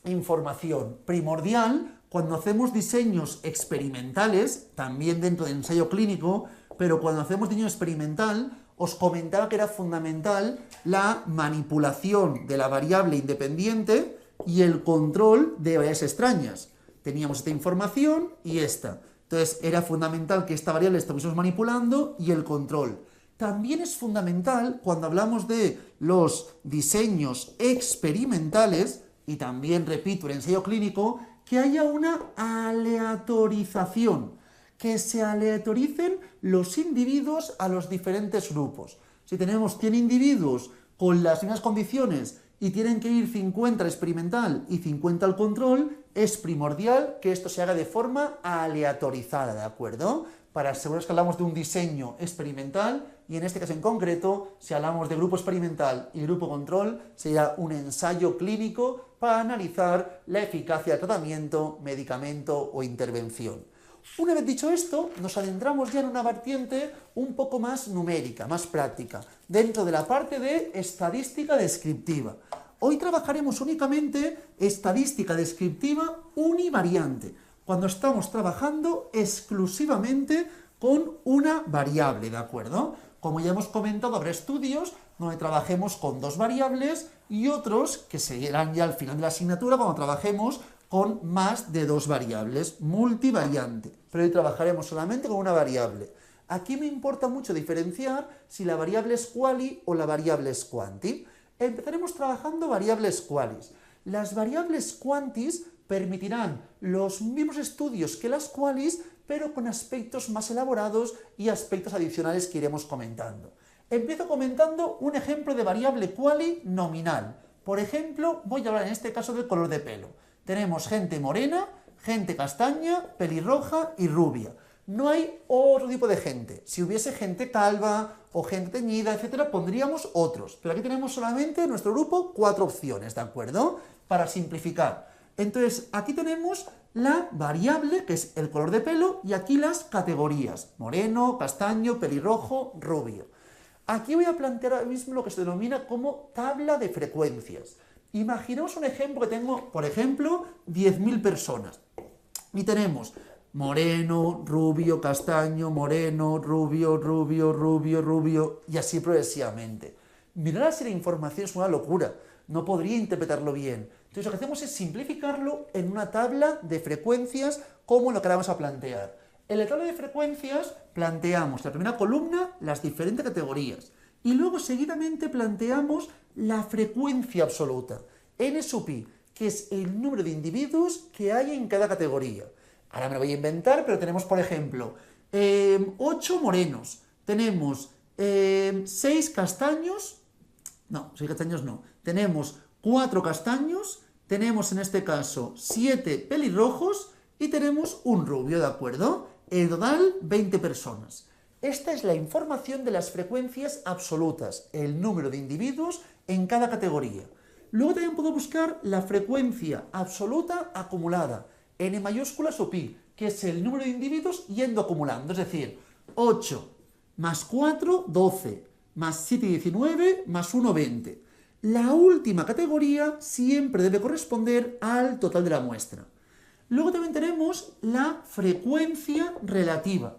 información primordial cuando hacemos diseños experimentales, también dentro del ensayo clínico, pero cuando hacemos diseño experimental, os comentaba que era fundamental la manipulación de la variable independiente y el control de variables extrañas. Teníamos esta información y esta. Entonces era fundamental que esta variable estuviésemos manipulando y el control. También es fundamental cuando hablamos de los diseños experimentales, y también, repito, el ensayo clínico, que haya una aleatorización, que se aleatoricen los individuos a los diferentes grupos. Si tenemos 100 individuos con las mismas condiciones y tienen que ir 50 al experimental y 50 al control, es primordial que esto se haga de forma aleatorizada, ¿de acuerdo? Para asegurarnos que hablamos de un diseño experimental, y en este caso en concreto, si hablamos de grupo experimental y grupo control, sería un ensayo clínico para analizar la eficacia del tratamiento, medicamento o intervención. Una vez dicho esto, nos adentramos ya en una vertiente un poco más numérica, más práctica, dentro de la parte de estadística descriptiva. Hoy trabajaremos únicamente estadística descriptiva univariante, cuando estamos trabajando exclusivamente con una variable, ¿de acuerdo? Como ya hemos comentado, habrá estudios donde trabajemos con dos variables y otros que seguirán ya al final de la asignatura cuando trabajemos con más de dos variables, multivariante. Pero hoy trabajaremos solamente con una variable. Aquí me importa mucho diferenciar si la variable es quali o la variable es quanti. Empezaremos trabajando variables qualis. Las variables quantis permitirán los mismos estudios que las qualis, pero con aspectos más elaborados y aspectos adicionales que iremos comentando. Empiezo comentando un ejemplo de variable quali nominal. Por ejemplo, voy a hablar en este caso del color de pelo. Tenemos gente morena, gente castaña, pelirroja y rubia. No hay otro tipo de gente. Si hubiese gente calva o gente teñida, etcétera, pondríamos otros. Pero aquí tenemos solamente en nuestro grupo 4 opciones, ¿de acuerdo? Para simplificar. Entonces, aquí tenemos la variable, que es el color de pelo, y aquí las categorías: moreno, castaño, pelirrojo, rubio. Aquí voy a plantear ahora mismo lo que se denomina como tabla de frecuencias. Imaginaos un ejemplo que tengo, por ejemplo, 10.000 personas. Y tenemos moreno, rubio, castaño, moreno, rubio, rubio, rubio, rubio, y así progresivamente. Mirar la serie de información es una locura, no podría interpretarlo bien. Entonces lo que hacemos es simplificarlo en una tabla de frecuencias como lo que ahora vamos a plantear. En la tabla de frecuencias planteamos en la primera columna las diferentes categorías y luego seguidamente planteamos la frecuencia absoluta, n sub i, que es el número de individuos que hay en cada categoría. Ahora me lo voy a inventar, pero tenemos, por ejemplo, 8 morenos, tenemos 6 castaños, no, 6 castaños no, tenemos 4 castaños, tenemos en este caso 7 pelirrojos y tenemos un rubio, ¿de acuerdo? En total, 20 personas. Esta es la información de las frecuencias absolutas, el número de individuos en cada categoría. Luego también puedo buscar la frecuencia absoluta acumulada, n mayúscula sub i, que es el número de individuos yendo acumulando, es decir, 8 más 4, 12, más 7, 19, más 1, 20. La última categoría siempre debe corresponder al total de la muestra. Luego también tenemos la frecuencia relativa.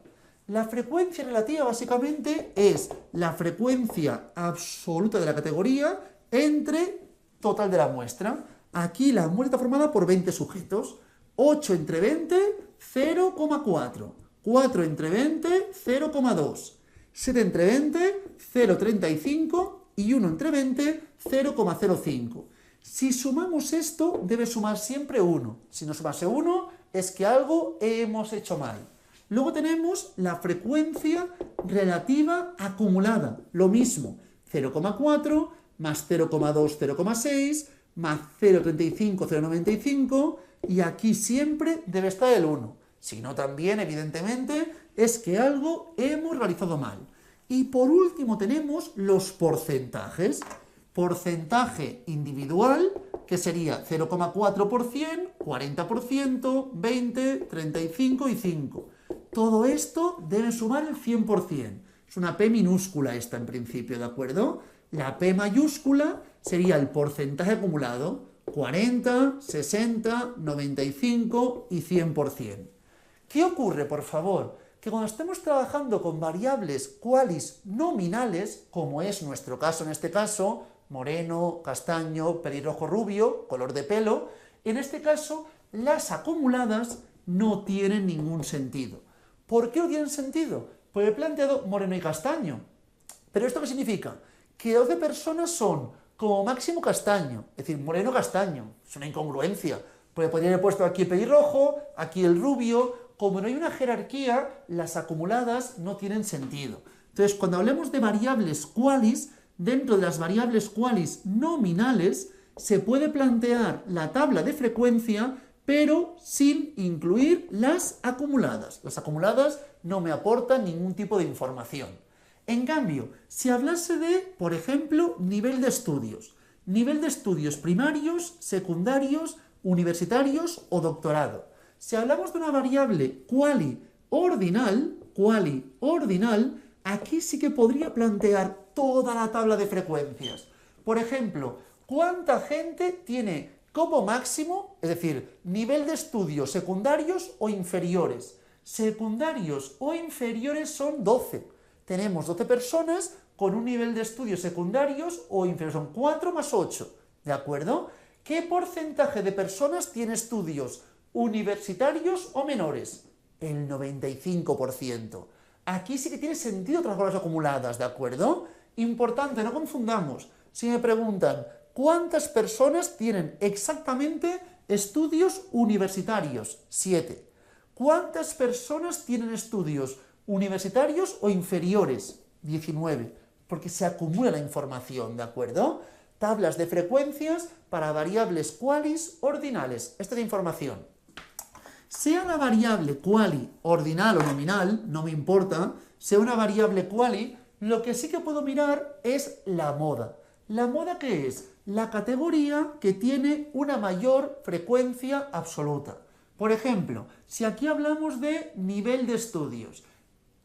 La frecuencia relativa básicamente es la frecuencia absoluta de la categoría entre total de la muestra. Aquí la muestra está formada por 20 sujetos. 8 entre 20, 0,4. 4 entre 20, 0,2. 7 entre 20, 0,35 y 1 entre 20, 0,05. Si sumamos esto, debe sumar siempre 1. Si no sumase 1, es que algo hemos hecho mal. Luego tenemos la frecuencia relativa acumulada. Lo mismo, 0,4 más 0,2, 0,6 más 0,35, 0,95 y aquí siempre debe estar el 1. Si no, también, evidentemente, es que algo hemos realizado mal. Y por último tenemos los porcentajes. Porcentaje individual, que sería 0,4%, 40%, 20, 35 y 5. Todo esto debe sumar el 100%. Es una P minúscula esta en principio, ¿de acuerdo? La P mayúscula sería el porcentaje acumulado, 40, 60, 95 y 100%. ¿Qué ocurre, por favor? Que cuando estemos trabajando con variables qualis nominales, como es nuestro caso en este caso, moreno, castaño, pelirrojo, rubio, color de pelo, en este caso las acumuladas no tienen ningún sentido. ¿Por qué no tienen sentido? Pues he planteado moreno y castaño. ¿Pero esto qué significa? Que 12 personas son como máximo castaño, es decir, moreno-castaño. Es una incongruencia. Pues podría haber puesto aquí el pelirrojo, aquí el rubio. Como no hay una jerarquía, las acumuladas no tienen sentido. Entonces, cuando hablemos de variables qualis, dentro de las variables qualis nominales, se puede plantear la tabla de frecuencia, pero sin incluir las acumuladas. Las acumuladas no me aportan ningún tipo de información. En cambio, si hablase de, por ejemplo, nivel de estudios primarios, secundarios, universitarios o doctorado. Si hablamos de una variable quali ordinal, aquí sí que podría plantear toda la tabla de frecuencias. Por ejemplo, ¿cuánta gente tiene como máximo, es decir, nivel de estudios secundarios o inferiores? Secundarios o inferiores son 12. Tenemos 12 personas con un nivel de estudios secundarios o inferiores, son 4 más 8, ¿de acuerdo? ¿Qué porcentaje de personas tiene estudios universitarios o menores? El 95%. Aquí sí que tiene sentido trabajar las acumuladas, ¿de acuerdo? Importante, no confundamos. Si me preguntan, ¿cuántas personas tienen exactamente estudios universitarios? 7. ¿Cuántas personas tienen estudios universitarios o inferiores? 19. Porque se acumula la información, ¿de acuerdo? Tablas de frecuencias para variables qualis ordinales. Esta es la información. Sea la variable quali ordinal o nominal, no me importa, sea una variable quali, lo que sí que puedo mirar es la moda. ¿La moda qué es? La categoría que tiene una mayor frecuencia absoluta. Por ejemplo, si aquí hablamos de nivel de estudios.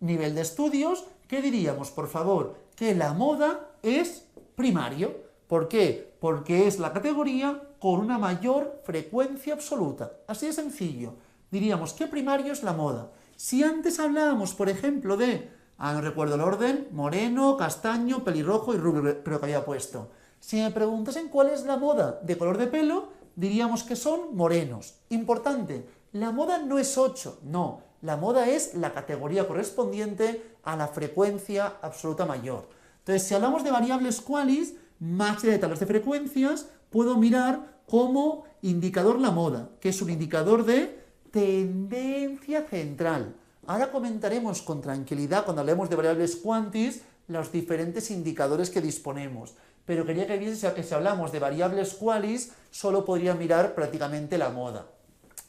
Nivel de estudios, ¿qué diríamos, por favor? Que la moda es primario. ¿Por qué? Porque es la categoría con una mayor frecuencia absoluta. Así de sencillo. Diríamos que primario es la moda. Si antes hablábamos, por ejemplo, de, no recuerdo el orden, moreno, castaño, pelirrojo y rubio, creo que había puesto. Si me preguntasen cuál es la moda de color de pelo, diríamos que son morenos. Importante, la moda no es 8, no. La moda es la categoría correspondiente a la frecuencia absoluta mayor. Entonces, si hablamos de variables qualis, más allá de tablas de frecuencias, puedo mirar como indicador la moda, que es un indicador de tendencia central. Ahora comentaremos con tranquilidad, cuando hablemos de variables quantis, los diferentes indicadores que disponemos. Pero quería que viese que si hablamos de variables qualis, solo podría mirar prácticamente la moda.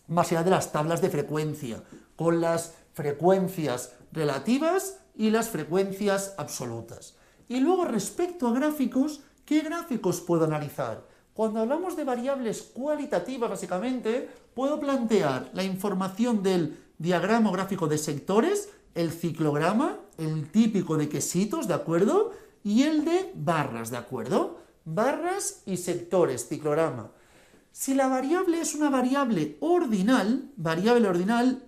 Más allá de las tablas de frecuencia, con las frecuencias relativas y las frecuencias absolutas. Y luego, respecto a gráficos, ¿qué gráficos puedo analizar? Cuando hablamos de variables cualitativas, básicamente, puedo plantear la información del diagrama gráfico de sectores, el ciclograma, el típico de quesitos, ¿de acuerdo? Y el de barras, ¿de acuerdo? Barras y sectores, ciclograma. Si la variable es una variable ordinal,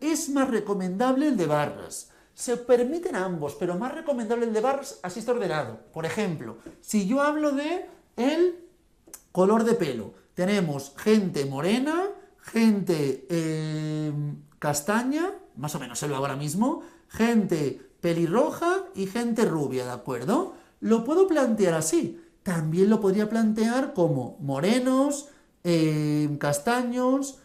es más recomendable el de barras. Se permiten ambos, pero más recomendable el de barras, así está ordenado. Por ejemplo, si yo hablo de el color de pelo, tenemos gente morena, gente castaña, más o menos se lo hago ahora mismo, gente pelirroja y gente rubia, ¿de acuerdo? Lo puedo plantear así. También lo podría plantear como morenos, castaños,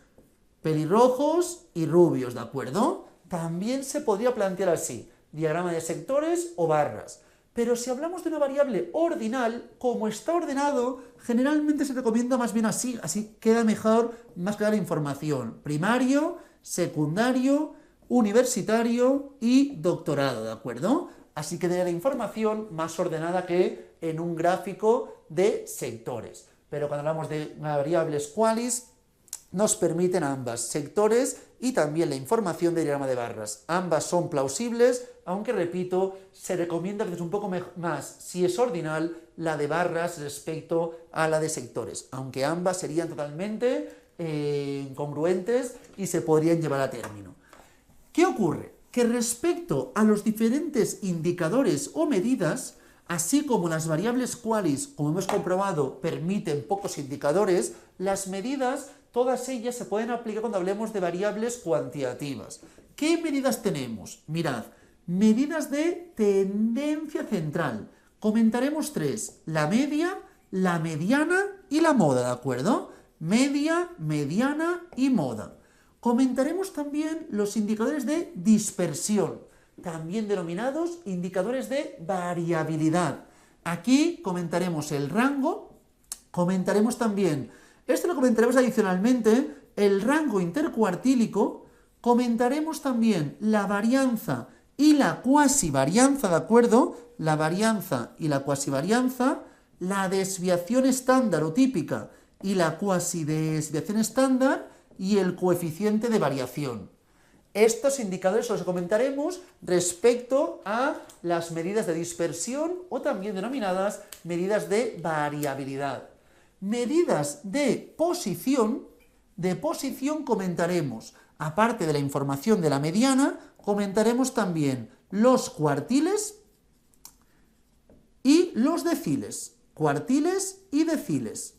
pelirrojos y rubios, ¿de acuerdo? También se podría plantear así, diagrama de sectores o barras. Pero si hablamos de una variable ordinal, como está ordenado, generalmente se recomienda más bien así queda mejor, más clara la información. Primario, secundario, universitario y doctorado, ¿de acuerdo? Así quedaría la información más ordenada que en un gráfico de sectores. pero cuando hablamos de variables qualis, nos permiten ambas, sectores y también la información de diagrama de barras. Ambas son plausibles, aunque repito, se recomienda que es un poco más, si es ordinal, la de barras respecto a la de sectores, aunque ambas serían totalmente congruentes y se podrían llevar a término. ¿Qué ocurre? Que respecto a los diferentes indicadores o medidas, así como las variables qualis, como hemos comprobado, permiten pocos indicadores, las medidas, todas ellas se pueden aplicar cuando hablemos de variables cuantitativas. ¿Qué medidas tenemos? Mirad, medidas de tendencia central. Comentaremos tres: la media, la mediana y la moda, ¿de acuerdo? Media, mediana y moda. Comentaremos también los indicadores de dispersión, también denominados indicadores de variabilidad. Aquí comentaremos el rango, comentaremos también, esto lo comentaremos adicionalmente, el rango intercuartílico, comentaremos también la varianza y la cuasivarianza, ¿de acuerdo? La varianza y la cuasivarianza, la desviación estándar o típica y la cuasidesviación estándar y el coeficiente de variación. Estos indicadores los comentaremos respecto a las medidas de dispersión o también denominadas medidas de variabilidad. Medidas de posición comentaremos, aparte de la información de la mediana, comentaremos también los cuartiles y los deciles, cuartiles y deciles.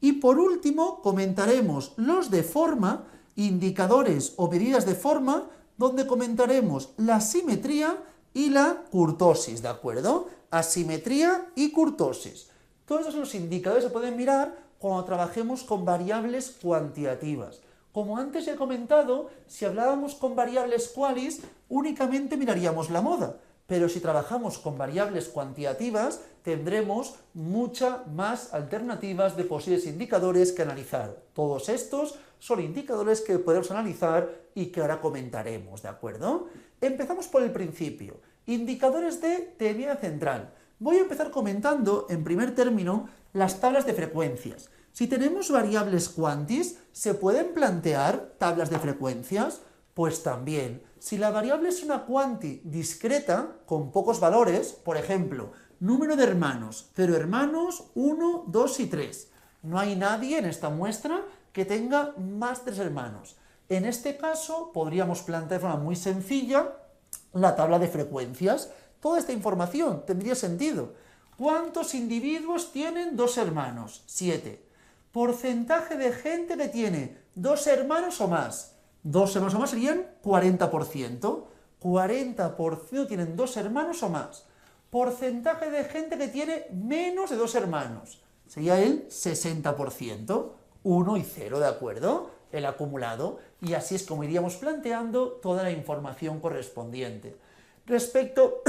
Y por último comentaremos los de forma, indicadores o medidas de forma, donde comentaremos la simetría y la kurtosis, ¿de acuerdo? Asimetría y kurtosis. Todos esos son los indicadores que se pueden mirar cuando trabajemos con variables cuantitativas. Como antes he comentado, si hablábamos con variables qualis, únicamente miraríamos la moda. Pero si trabajamos con variables cuantitativas, tendremos muchas más alternativas de posibles indicadores que analizar. Todos estos son indicadores que podemos analizar y que ahora comentaremos, ¿de acuerdo? Empezamos por el principio. Indicadores de tendencia central. Voy a empezar comentando, en primer término, las tablas de frecuencias. Si tenemos variables quantis, ¿se pueden plantear tablas de frecuencias? Pues también. Si la variable es una quanti discreta, con pocos valores, por ejemplo, número de hermanos, 0 hermanos, 1, 2 y 3. No hay nadie en esta muestra que tenga más de 3 hermanos. En este caso, podríamos plantear de forma muy sencilla la tabla de frecuencias. Toda esta información tendría sentido. ¿Cuántos individuos tienen 2 hermanos? 7. Porcentaje de gente que tiene 2 hermanos o más. 2 hermanos o más serían 40%. 40% tienen 2 hermanos o más. Porcentaje de gente que tiene menos de 2 hermanos. Sería el 60%. 1 y 0, ¿de acuerdo? El acumulado. Y así es como iríamos planteando toda la información correspondiente. Respecto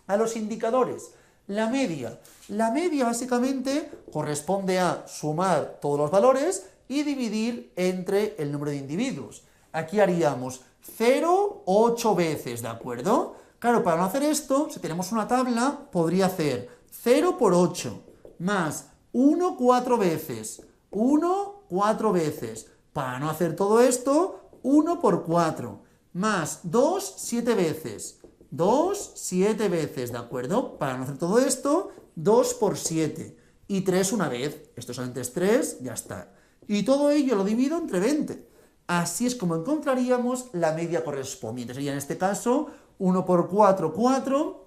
a los indicadores, la media. La media básicamente corresponde a sumar todos los valores y dividir entre el número de individuos. Aquí haríamos 0, 8 veces, ¿de acuerdo? Claro, para no hacer esto, si tenemos una tabla, podría hacer 0 por 8, más 1 4 veces, 1 4 veces. Para no hacer todo esto, 1 por 4, más 2 7 veces, 2 7 veces, ¿de acuerdo? Para no hacer todo esto, 2 por 7, y 3 una vez. Esto solamente es 3, ya está. Y todo ello lo divido entre 20. Así es como encontraríamos la media correspondiente. Sería en este caso 1 por 4, 4,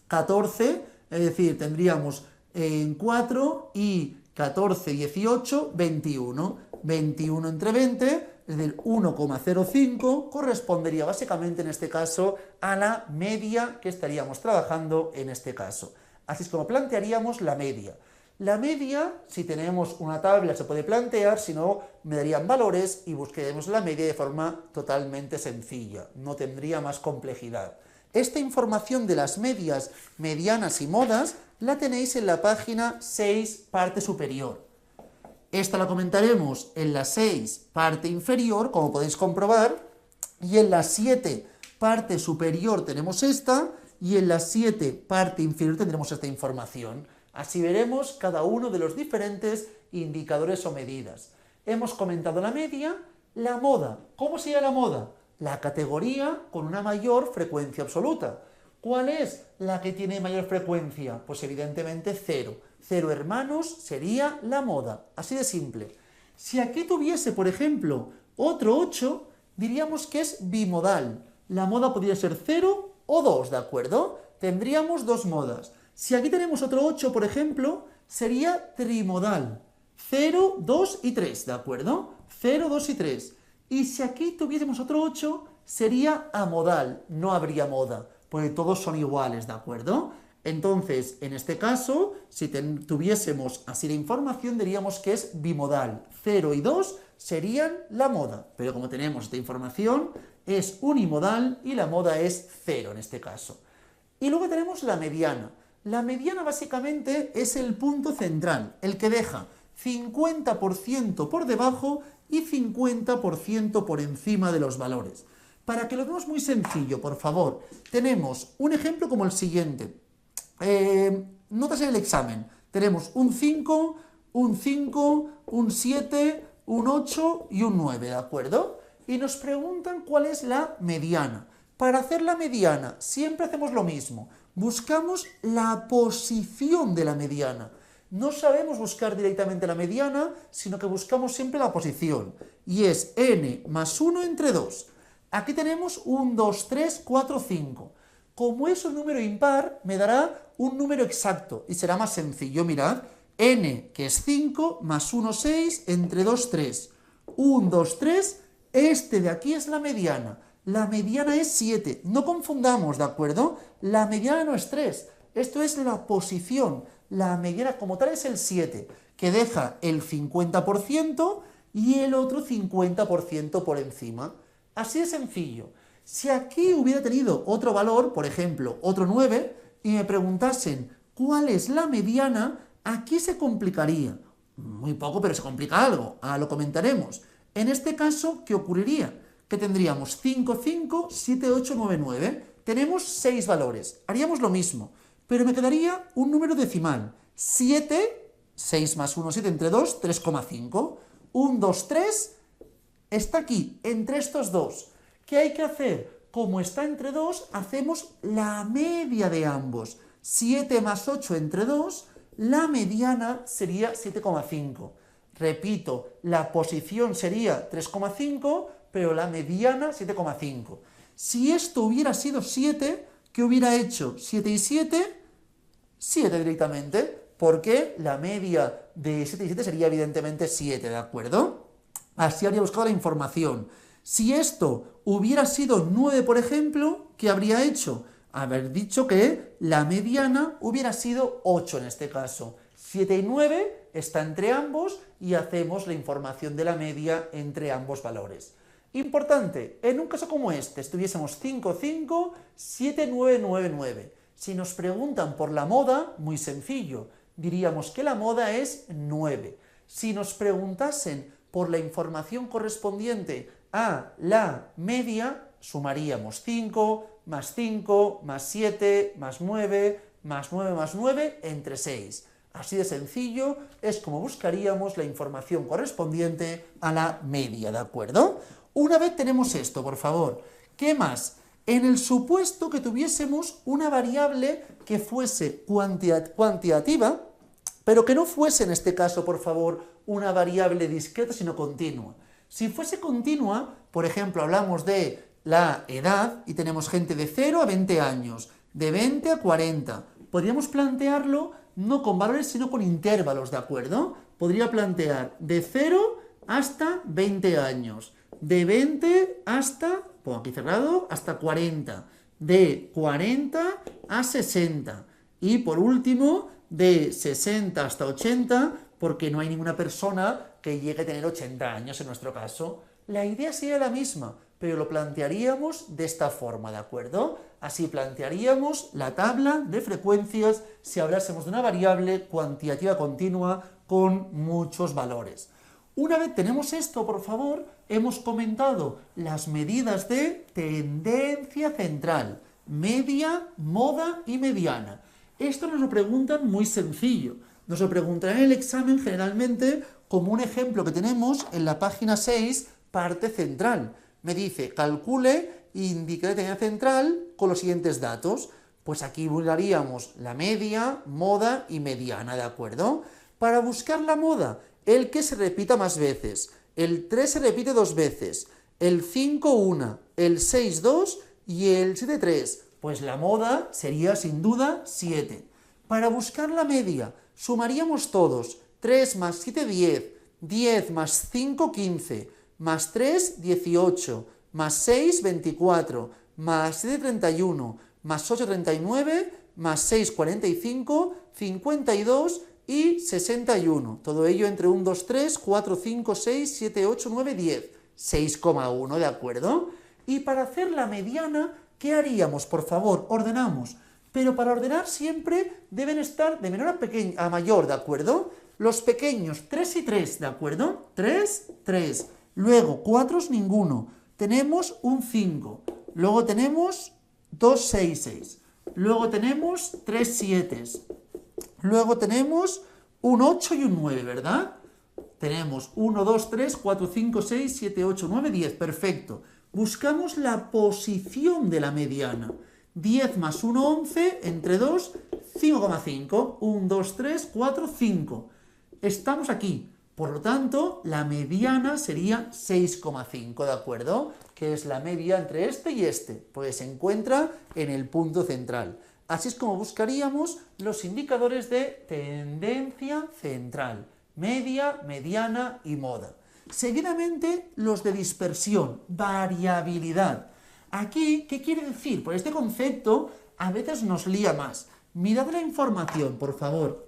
14, es decir, tendríamos en 4 y 14, 18, 21. 21 entre 20, es decir, 1,05, correspondería básicamente en este caso a la media que estaríamos trabajando en este caso. Así es como plantearíamos la media. La media, si tenemos una tabla, se puede plantear, si no, me darían valores y buscaremos la media de forma totalmente sencilla, no tendría más complejidad. Esta información de las medias, medianas y modas la tenéis en la página 6, parte superior. Esta la comentaremos en la 6, parte inferior, como podéis comprobar, y en la 7, parte superior tenemos esta, y en la 7, parte inferior tendremos esta información. Así veremos cada uno de los diferentes indicadores o medidas. Hemos comentado la media, la moda. ¿Cómo sería la moda? La categoría con una mayor frecuencia absoluta. ¿Cuál es la que tiene mayor frecuencia? Pues evidentemente 0. 0 hermanos sería la moda. Así de simple. Si aquí tuviese, por ejemplo, otro 8, diríamos que es bimodal. La moda podría ser 0 o 2, ¿de acuerdo? Tendríamos dos modas. Si aquí tenemos otro 8, por ejemplo, sería trimodal. 0, 2 y 3, ¿de acuerdo? 0, 2 y 3. Y si aquí tuviésemos otro 8, sería amodal, no habría moda, porque todos son iguales, ¿de acuerdo? Entonces, en este caso, si tuviésemos así la información, diríamos que es bimodal. 0 y 2 serían la moda, pero como tenemos esta información, es unimodal y la moda es 0 en este caso. Y luego tenemos la mediana. La mediana básicamente es el punto central, el que deja 50% por debajo y 50% por encima de los valores. Para que lo veamos muy sencillo, por favor, tenemos un ejemplo como el siguiente. Notas en el examen. Tenemos un 5, un 5, un 7, un 8 y un 9, ¿de acuerdo? Y nos preguntan cuál es la mediana. Para hacer la mediana siempre hacemos lo mismo. Buscamos la posición de la mediana. No sabemos buscar directamente la mediana, sino que buscamos siempre la posición. Y es n más 1 entre 2. Aquí tenemos 1, 2, 3, 4, 5. Como es un número impar, me dará un número exacto y será más sencillo. Mirad, n, que es 5, más 1, 6, entre 2, 3. 1, 2, 3, este de aquí es la mediana. La mediana es 7. No confundamos, ¿de acuerdo? La mediana no es 3. Esto es la posición. La mediana como tal es el 7, que deja el 50% y el otro 50% por encima. Así de sencillo. Si aquí hubiera tenido otro valor, por ejemplo, otro 9, y me preguntasen cuál es la mediana, aquí se complicaría. Muy poco, pero se complica algo. Ahora lo comentaremos. En este caso, ¿qué ocurriría? Que tendríamos 5, 5, 7, 8, 9, 9. Tenemos 6 valores. Haríamos lo mismo, pero me quedaría un número decimal. 7, 6 más 1, 7 entre 2, 3,5. 1, 2, 3, está aquí, entre estos dos. ¿Qué hay que hacer? Como está entre 2, hacemos la media de ambos. 7 más 8 entre 2, la mediana sería 7,5. Repito, la posición sería 3,5, pero la mediana 7,5. Si esto hubiera sido 7, ¿qué hubiera hecho? 7 y 7, 7 directamente, porque la media de 7 y 7 sería evidentemente 7, ¿de acuerdo? Así habría buscado la información. Si esto hubiera sido 9, por ejemplo, ¿qué habría hecho? Haber dicho que la mediana hubiera sido 8 en este caso. 7 y 9 está entre ambos y hacemos la información de la media entre ambos valores. Importante, en un caso como este, estuviésemos 5, 5, 7, 9, 9, 9. Si nos preguntan por la moda, muy sencillo, diríamos que la moda es 9. Si nos preguntasen por la información correspondiente a la media, sumaríamos 5, más 5, más 7, más 9, más 9, más 9, entre 6. Así de sencillo es como buscaríamos la información correspondiente a la media, ¿de acuerdo? Una vez tenemos esto, por favor, ¿qué más? En el supuesto que tuviésemos una variable que fuese cuantitativa, pero que no fuese en este caso, por favor, una variable discreta, sino continua. Si fuese continua, por ejemplo, hablamos de la edad y tenemos gente de 0 a 20 años, de 20 a 40. Podríamos plantearlo no con valores, sino con intervalos, ¿de acuerdo? Podría plantear de 0 hasta 20 años, de 20 hasta, pongo aquí cerrado, hasta 40, de 40 a 60 y por último de 60 hasta 80, porque no hay ninguna persona que llegue a tener 80 años en nuestro caso. La idea sería la misma, pero lo plantearíamos de esta forma, ¿de acuerdo? Así plantearíamos la tabla de frecuencias si hablásemos de una variable cuantitativa continua con muchos valores. Una vez tenemos esto, por favor, hemos comentado las medidas de tendencia central, media, moda y mediana. Esto nos lo preguntan muy sencillo. Nos lo preguntarán en el examen generalmente como un ejemplo que tenemos en la página 6, parte central. Me dice, calcule e indique la tendencia central con los siguientes datos. Pues aquí buscaríamos la media, moda y mediana, ¿de acuerdo? Para buscar la moda, el que se repita más veces, el 3 se repite 2 veces, el 5 una, el 6 2 y el 7 3. Pues la moda sería sin duda 7. Para buscar la media, sumaríamos todos, 3 más 7 10, 10 más 5 15, más 3 18, más 6 24, más 7 31, más 8 39, más 6 45, 52 y 61. Todo ello entre 1, 2, 3, 4, 5, 6, 7, 8, 9, 10. 6,1, ¿de acuerdo? Y para hacer la mediana, ¿qué haríamos? Por favor, ordenamos. Pero para ordenar siempre deben estar de menor a mayor, ¿de acuerdo? Los pequeños, 3 y 3, ¿de acuerdo? 3, 3. Luego, 4 ninguno. Tenemos un 5. Luego tenemos 2 6, 6. Luego tenemos 3 7. Luego tenemos un 8 y un 9, ¿verdad? Tenemos 1, 2, 3, 4, 5, 6, 7, 8, 9, 10. Perfecto. Buscamos la posición de la mediana. 10 más 1, 11, entre 2, 5,5. 1, 2, 3, 4, 5. Estamos aquí. Por lo tanto, la mediana sería 6,5, ¿de acuerdo? Que es la media entre este y este, pues se encuentra en el punto central. Así es como buscaríamos los indicadores de tendencia central, media, mediana y moda. Seguidamente, los de dispersión, variabilidad. Aquí, ¿qué quiere decir? Pues este concepto a veces nos lía más. Mirad la información, por favor.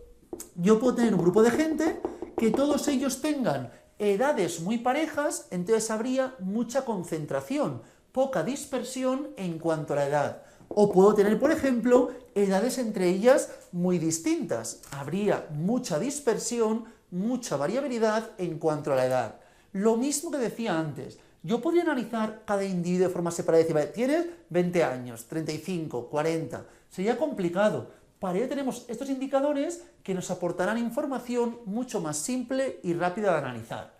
Yo puedo tener un grupo de gente que todos ellos tengan edades muy parejas, entonces habría mucha concentración, poca dispersión en cuanto a la edad. O puedo tener, por ejemplo, edades entre ellas muy distintas. Habría mucha dispersión, mucha variabilidad en cuanto a la edad. Lo mismo que decía antes, yo podría analizar cada individuo de forma separada y decir, vale, tienes 20 años, 35, 40, sería complicado. Para ello tenemos estos indicadores que nos aportarán información mucho más simple y rápida de analizar.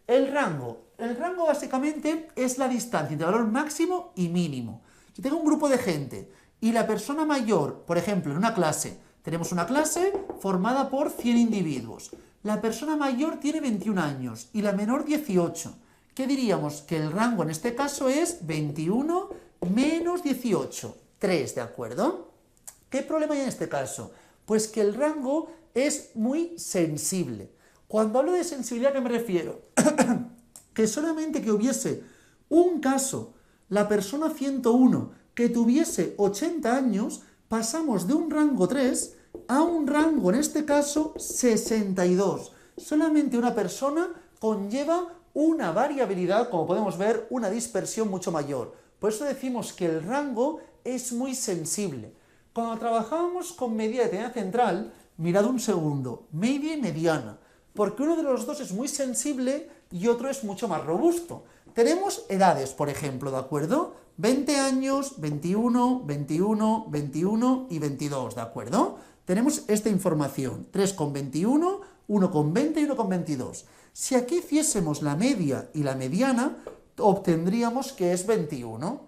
El rango. El rango básicamente es la distancia entre valor máximo y mínimo. Si tengo un grupo de gente y la persona mayor, por ejemplo, en una clase, tenemos una clase formada por 100 individuos. La persona mayor tiene 21 años y la menor 18. ¿Qué diríamos? Que el rango en este caso es 21 menos 18, 3, ¿de acuerdo? ¿Qué problema hay en este caso? Pues que el rango es muy sensible. Cuando hablo de sensibilidad, ¿a qué me refiero? Que solamente que hubiese un caso, la persona 101, que tuviese 80 años, pasamos de un rango 3 a un rango, en este caso, 62. Solamente una persona conlleva una variabilidad, como podemos ver, una dispersión mucho mayor. Por eso decimos que el rango es muy sensible. Cuando trabajábamos con medida de tendencia central, mirad un segundo, media y mediana, porque uno de los dos es muy sensible y otro es mucho más robusto. Tenemos edades, por ejemplo, ¿de acuerdo? 20 años, 21, 21, 21 y 22, ¿de acuerdo? Tenemos esta información, 3 con 21, 1 con 20 y 1 con 22. Si aquí hiciésemos la media y la mediana, obtendríamos que es 21.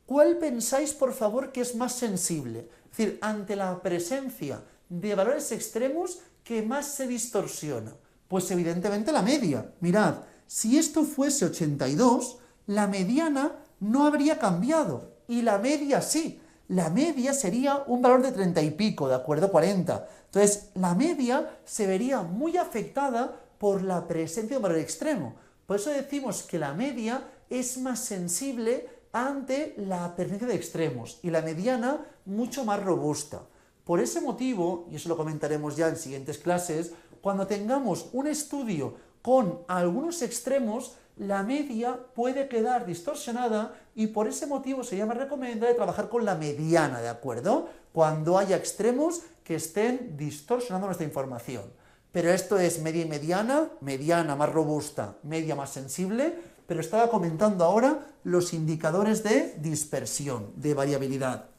¿Cuál pensáis, por favor, que es más sensible? Es decir, ante la presencia de valores extremos, ¿qué más se distorsiona? Pues evidentemente la media. Mirad, si esto fuese 82, la mediana no habría cambiado, y la media sí. La media sería un valor de 30 y pico, ¿de acuerdo? 40. Entonces, la media se vería muy afectada por la presencia de un valor extremo. Por eso decimos que la media es más sensible ante la presencia de extremos y la mediana mucho más robusta. Por ese motivo, y eso lo comentaremos ya en siguientes clases, cuando tengamos un estudio con algunos extremos, la media puede quedar distorsionada y por ese motivo se llama recomendable trabajar con la mediana, ¿de acuerdo? Cuando haya extremos que estén distorsionando nuestra información. Pero esto es media y mediana, mediana más robusta, media más sensible, pero estaba comentando ahora los indicadores de dispersión, de variabilidad.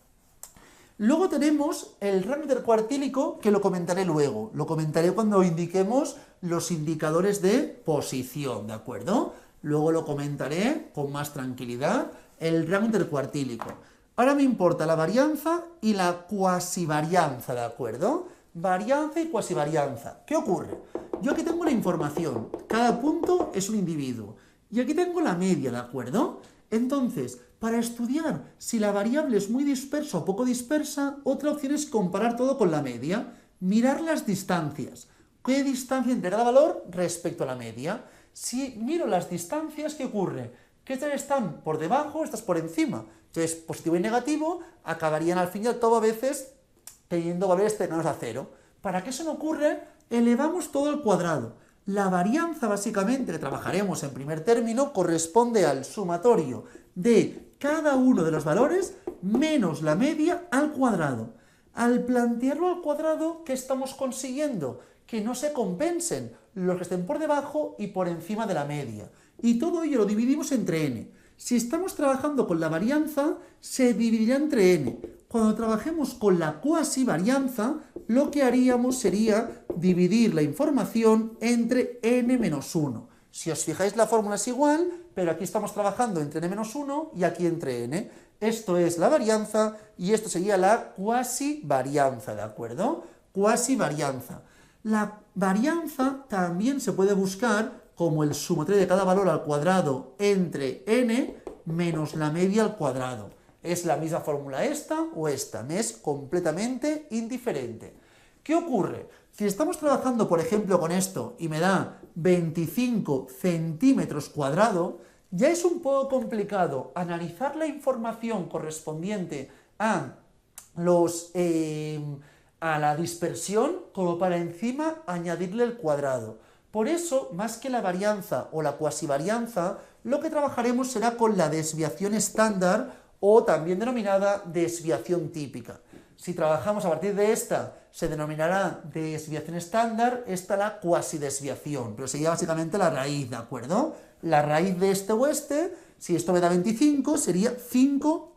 Luego tenemos el rango intercuartílico, que lo comentaré luego. Lo comentaré cuando indiquemos los indicadores de posición, ¿de acuerdo? Luego lo comentaré con más tranquilidad, el rango intercuartílico. Ahora me importa la varianza y la cuasivarianza, ¿de acuerdo? Varianza y cuasivarianza. ¿Qué ocurre? Yo aquí tengo la información, cada punto es un individuo. Y aquí tengo la media, ¿de acuerdo? Entonces, para estudiar si la variable es muy dispersa o poco dispersa, otra opción es comparar todo con la media, mirar las distancias. ¿Qué distancia entre cada valor respecto a la media? Si miro las distancias, ¿qué ocurre? Que estas están por debajo, estas por encima. Entonces, positivo y negativo acabarían al fin y al cabo a veces teniendo valores cercanos a cero. Para que eso no ocurra, elevamos todo al cuadrado. La varianza, básicamente, que trabajaremos en primer término, corresponde al sumatorio de cada uno de los valores menos la media al cuadrado. Al plantearlo al cuadrado, ¿qué estamos consiguiendo? Que no se compensen los que estén por debajo y por encima de la media. Y todo ello lo dividimos entre n. Si estamos trabajando con la varianza, se dividirá entre n. Cuando trabajemos con la cuasivarianza, lo que haríamos sería dividir la información entre n menos 1. Si os fijáis, la fórmula es igual, pero aquí estamos trabajando entre n menos 1 y aquí entre n. Esto es la varianza y esto sería la cuasivarianza, ¿de acuerdo? Cuasivarianza. La varianza también se puede buscar como el sumatorio de cada valor al cuadrado entre n menos la media al cuadrado. ¿Es la misma fórmula esta o esta? Me es completamente indiferente. ¿Qué ocurre? Si estamos trabajando, por ejemplo, con esto y me da 25 centímetros cuadrados, ya es un poco complicado analizar la información correspondiente a la dispersión como para encima añadirle el cuadrado. Por eso, más que la varianza o la cuasivarianza, lo que trabajaremos será con la desviación estándar o también denominada desviación típica. Si trabajamos a partir de esta, se denominará desviación estándar, esta la cuasidesviación, pero sería básicamente la raíz, ¿de acuerdo? La raíz de este o este, si esto me da 25, sería 5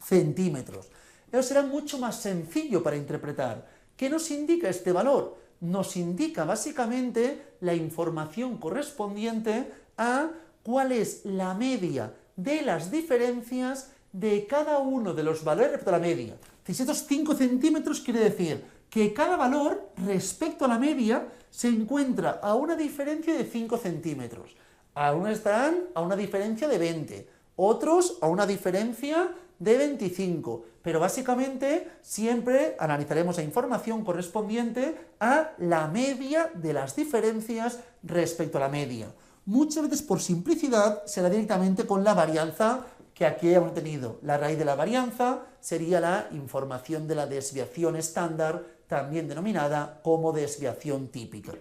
centímetros. Eso será mucho más sencillo para interpretar. ¿Qué nos indica este valor? Nos indica básicamente la información correspondiente a cuál es la media de las diferencias de cada uno de los valores respecto a la media. Si estos 5 centímetros quiere decir que cada valor respecto a la media se encuentra a una diferencia de 5 centímetros. Algunos estarán a una diferencia de 20, otros a una diferencia de 25, pero básicamente siempre analizaremos la información correspondiente a la media de las diferencias respecto a la media. Muchas veces por simplicidad será directamente con la varianza que aquí hemos tenido. La raíz de la varianza sería la información de la desviación estándar, también denominada como desviación típica.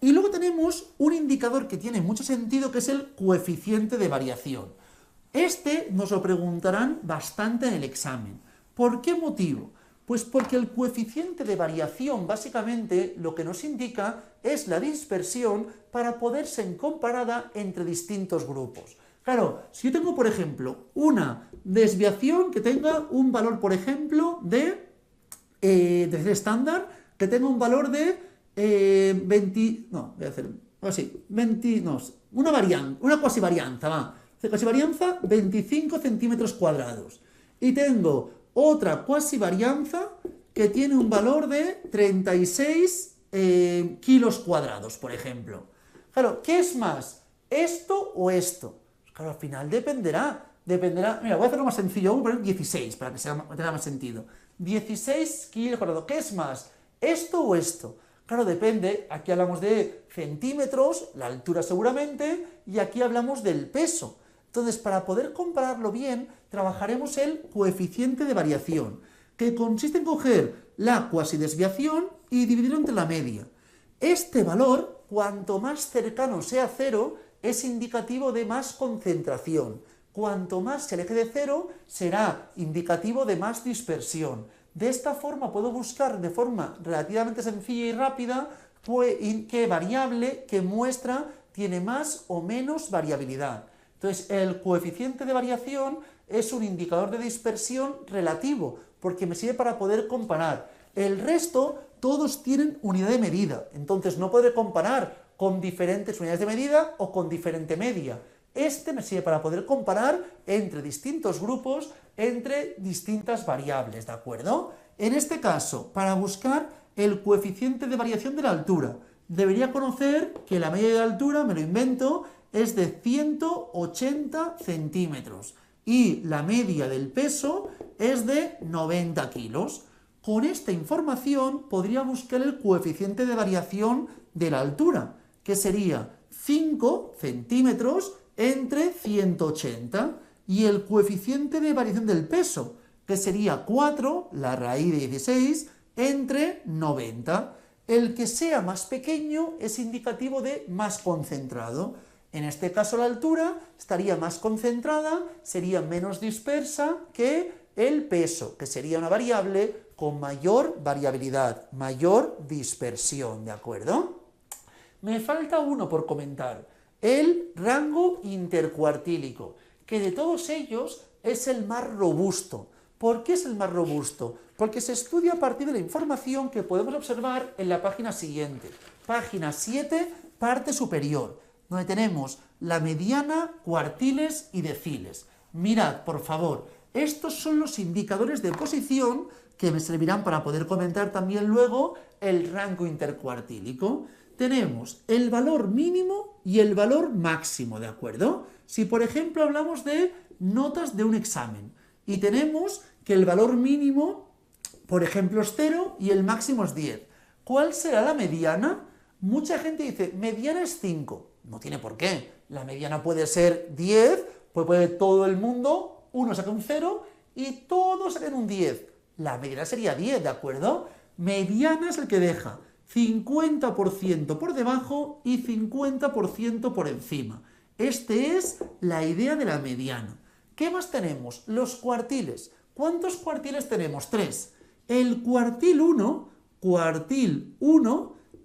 Y luego tenemos un indicador que tiene mucho sentido, que es el coeficiente de variación. Este nos lo preguntarán bastante en el examen. ¿Por qué motivo? Pues porque el coeficiente de variación básicamente lo que nos indica es la dispersión para poder ser comparada entre distintos grupos. Claro, si yo tengo, por ejemplo, una desviación que tenga un valor, por ejemplo, de estándar, que tenga un valor de 20, no, voy a hacer así, 20, no, una cuasivarianza, va. Cuasivarianza 25 centímetros cuadrados. Y tengo otra cuasivarianza que tiene un valor de 36 kilos cuadrados, por ejemplo. Claro, ¿qué es más? ¿Esto o esto? Claro, al final dependerá. Mira, voy a hacerlo más sencillo, voy a poner 16 para que tenga más sentido. 16 kilos cuadrados. ¿Qué es más? ¿Esto o esto? Claro, depende. Aquí hablamos de centímetros, la altura seguramente, y aquí hablamos del peso. Entonces, para poder compararlo bien, trabajaremos el coeficiente de variación, que consiste en coger la cuasidesviación y dividirlo entre la media. Este valor, cuanto más cercano sea a cero, es indicativo de más concentración. Cuanto más se aleje de cero, será indicativo de más dispersión. De esta forma puedo buscar de forma relativamente sencilla y rápida qué variable, qué muestra tiene más o menos variabilidad. Entonces, el coeficiente de variación es un indicador de dispersión relativo. porque me sirve para poder comparar. El resto, todos tienen unidad de medida, entonces no podré comparar con diferentes unidades de medida o con diferente media. Este me sirve para poder comparar entre distintos grupos, entre distintas variables, ¿de acuerdo? En este caso, para buscar el coeficiente de variación de la altura, debería conocer que la media de altura, me lo invento, es de 180 centímetros y la media del peso es de 90 kilos. Con esta información podría buscar el coeficiente de variación de la altura, que sería 5 centímetros entre 180, y el coeficiente de variación del peso, que sería 4, la raíz de 16, entre 90. El que sea más pequeño es indicativo de más concentrado. En este caso la altura estaría más concentrada, sería menos dispersa que el peso, que sería una variable con mayor variabilidad, mayor dispersión, ¿de acuerdo? Me falta uno por comentar, el rango intercuartílico, que de todos ellos es el más robusto. ¿Por qué es el más robusto? Porque se estudia a partir de la información que podemos observar en la página siguiente, página 7, parte superior, donde tenemos la mediana, cuartiles y deciles. Mirad, por favor, estos son los indicadores de posición que me servirán para poder comentar también luego el rango intercuartílico. Tenemos el valor mínimo y el valor máximo, ¿de acuerdo? Si, por ejemplo, hablamos de notas de un examen y tenemos que el valor mínimo, por ejemplo, es 0 y el máximo es 10. ¿Cuál será la mediana? Mucha gente dice, mediana es 5. No tiene por qué. La mediana puede ser 10, pues puede todo el mundo, uno saca un 0 y todos sacan un 10. La mediana sería 10, ¿de acuerdo? Mediana es el que deja 50% por debajo y 50% por encima. Este es la idea de la mediana. ¿Qué más tenemos? Los cuartiles. ¿Cuántos cuartiles tenemos? 3. El cuartil 1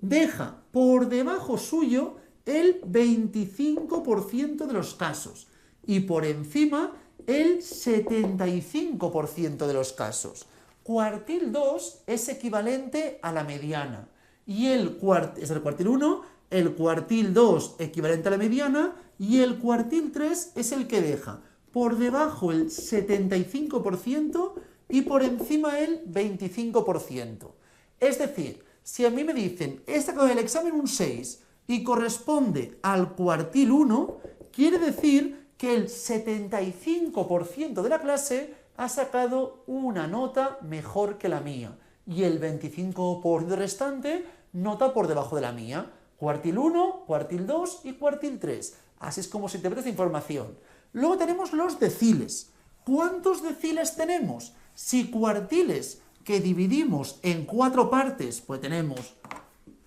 deja por debajo suyo el 25% de los casos y por encima el 75% de los casos. Cuartil 2 es equivalente a la mediana y es el cuartil 1, el cuartil 2 equivalente a la mediana y el cuartil 3 es el que deja por debajo el 75% y por encima el 25%. Es decir, si a mí me dicen, he sacado del examen un 6 y corresponde al cuartil 1, quiere decir que el 75% de la clase ha sacado una nota mejor que la mía y el 25% restante nota por debajo de la mía. Cuartil 1, cuartil 2 y cuartil 3. Así es como se interpreta esta información. Luego tenemos los deciles. ¿Cuántos deciles tenemos? Si cuartiles que dividimos en 4 partes, pues tenemos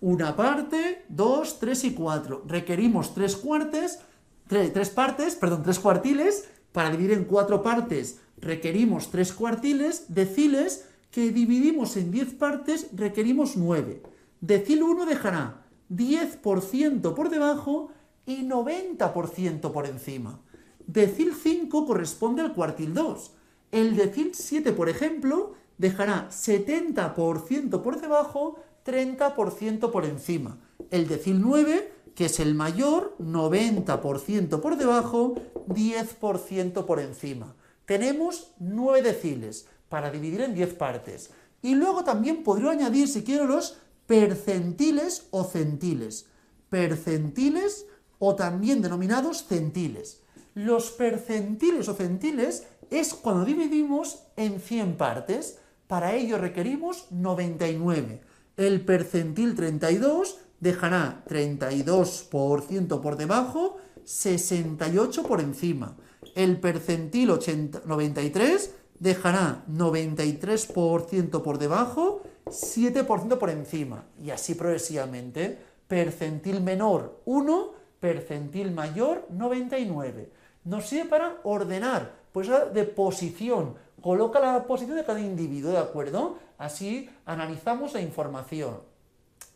una parte, 2, 3 y 4. Requerimos 3 cuartiles. Para dividir en 4 partes requerimos 3 cuartiles. Deciles que dividimos en 10 partes requerimos 9. Decil 1 dejará 10% por debajo y 90% por encima. Decil 5 corresponde al cuartil 2. El decil 7, por ejemplo, dejará 70% por debajo, 30% por encima. El decil 9, que es el mayor, 90% por debajo, 10% por encima. Tenemos 9 deciles para dividir en 10 partes. Y luego también podría añadir, si quiero, los percentiles o centiles. Percentiles o también denominados centiles. Los percentiles o centiles es cuando dividimos en 100 partes. Para ello requerimos 99. El percentil 32 dejará 32% por debajo, 68% por encima. El percentil 93 dejará 93% por debajo, 7% por encima. Y así progresivamente. Percentil menor 1, percentil mayor 99. Nos sirve para ordenar, pues de posición. Coloca la posición de cada individuo, ¿de acuerdo? Así analizamos la información.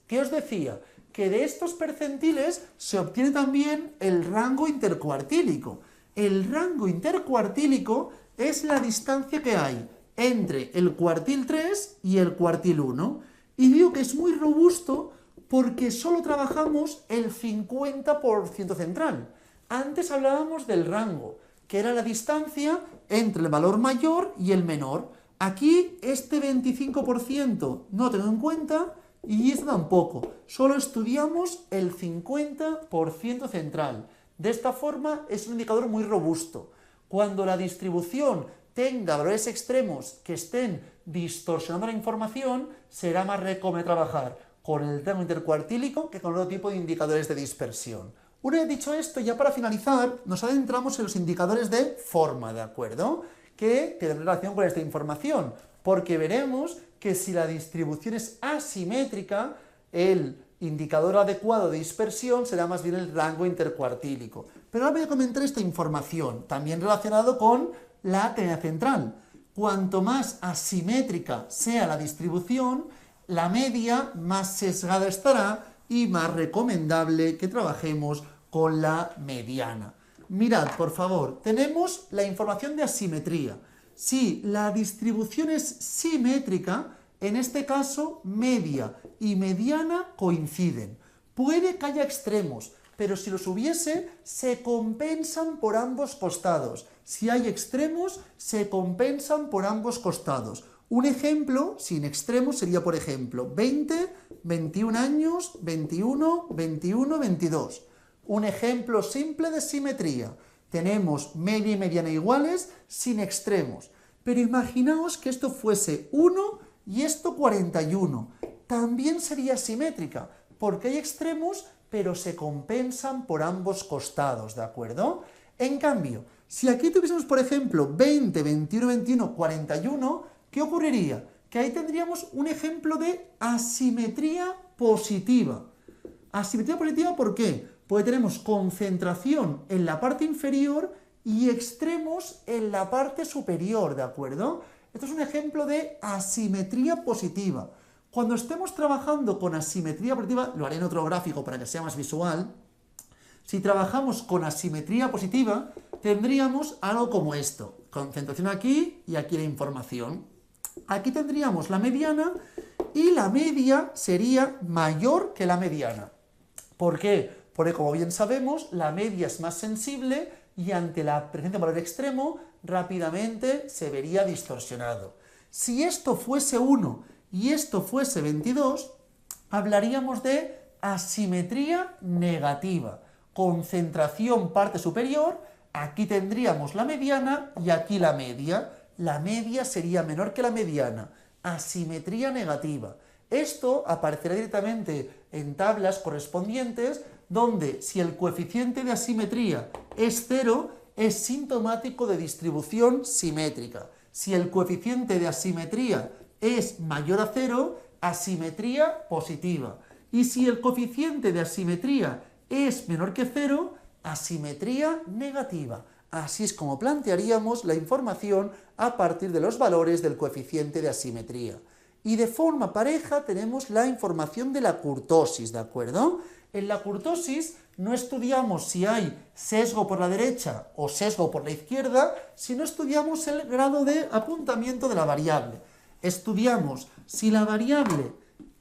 ¿Qué os decía? Que de estos percentiles se obtiene también el rango intercuartílico. El rango intercuartílico es la distancia que hay entre el cuartil 3 y el cuartil 1. Y digo que es muy robusto porque solo trabajamos el 50% central. Antes hablábamos del rango, que era la distancia entre el valor mayor y el menor. Aquí este 25% no lo tengo en cuenta y este tampoco. Solo estudiamos el 50% central. De esta forma es un indicador muy robusto. Cuando la distribución tenga valores extremos que estén distorsionando la información, será más recomendable trabajar con el rango intercuartílico que con otro tipo de indicadores de dispersión. Una vez dicho esto, ya para finalizar, nos adentramos en los indicadores de forma, ¿de acuerdo? Que tienen relación con esta información, porque veremos que si la distribución es asimétrica, el indicador adecuado de dispersión será más bien el rango intercuartílico. Pero ahora voy a comentar esta información, también relacionado con la tendencia central. Cuanto más asimétrica sea la distribución, la media más sesgada estará y más recomendable que trabajemos con la mediana. Mirad, por favor, tenemos la información de asimetría. Si la distribución es simétrica, en este caso media y mediana coinciden. Puede que haya extremos, pero si los hubiese, se compensan por ambos costados. Si hay extremos, se compensan por ambos costados. Un ejemplo sin extremos sería, por ejemplo, 20, 21 años, 21, 21, 22. Un ejemplo simple de simetría. Tenemos media y mediana iguales sin extremos. Pero imaginaos que esto fuese 1 y esto 41. También sería simétrica, porque hay extremos, pero se compensan por ambos costados, ¿de acuerdo? En cambio, si aquí tuviésemos, por ejemplo, 20, 21, 21, 41, ¿qué ocurriría? Que ahí tendríamos un ejemplo de asimetría positiva. Asimetría positiva, ¿por qué? Porque tenemos concentración en la parte inferior y extremos en la parte superior, ¿de acuerdo? Esto es un ejemplo de asimetría positiva. Cuando estemos trabajando con asimetría positiva, lo haré en otro gráfico para que sea más visual. Si trabajamos con asimetría positiva, tendríamos algo como esto. Concentración aquí y aquí la información. Aquí tendríamos la mediana y la media sería mayor que la mediana. ¿Por qué? Porque, como bien sabemos, la media es más sensible y ante la presencia de valor extremo rápidamente se vería distorsionado. Si esto fuese 1 y esto fuese 22, hablaríamos de asimetría negativa. Concentración parte superior, aquí tendríamos la mediana y aquí la media. La media sería menor que la mediana. Asimetría negativa. Esto aparecerá directamente en tablas correspondientes donde si el coeficiente de asimetría es 0, es sintomático de distribución simétrica. Si el coeficiente de asimetría es mayor a 0, asimetría positiva. Y si el coeficiente de asimetría es menor que 0, asimetría negativa. Así es como plantearíamos la información a partir de los valores del coeficiente de asimetría. Y de forma pareja tenemos la información de la kurtosis, ¿de acuerdo? En la kurtosis no estudiamos si hay sesgo por la derecha o sesgo por la izquierda, sino estudiamos el grado de apuntamiento de la variable. Estudiamos si la variable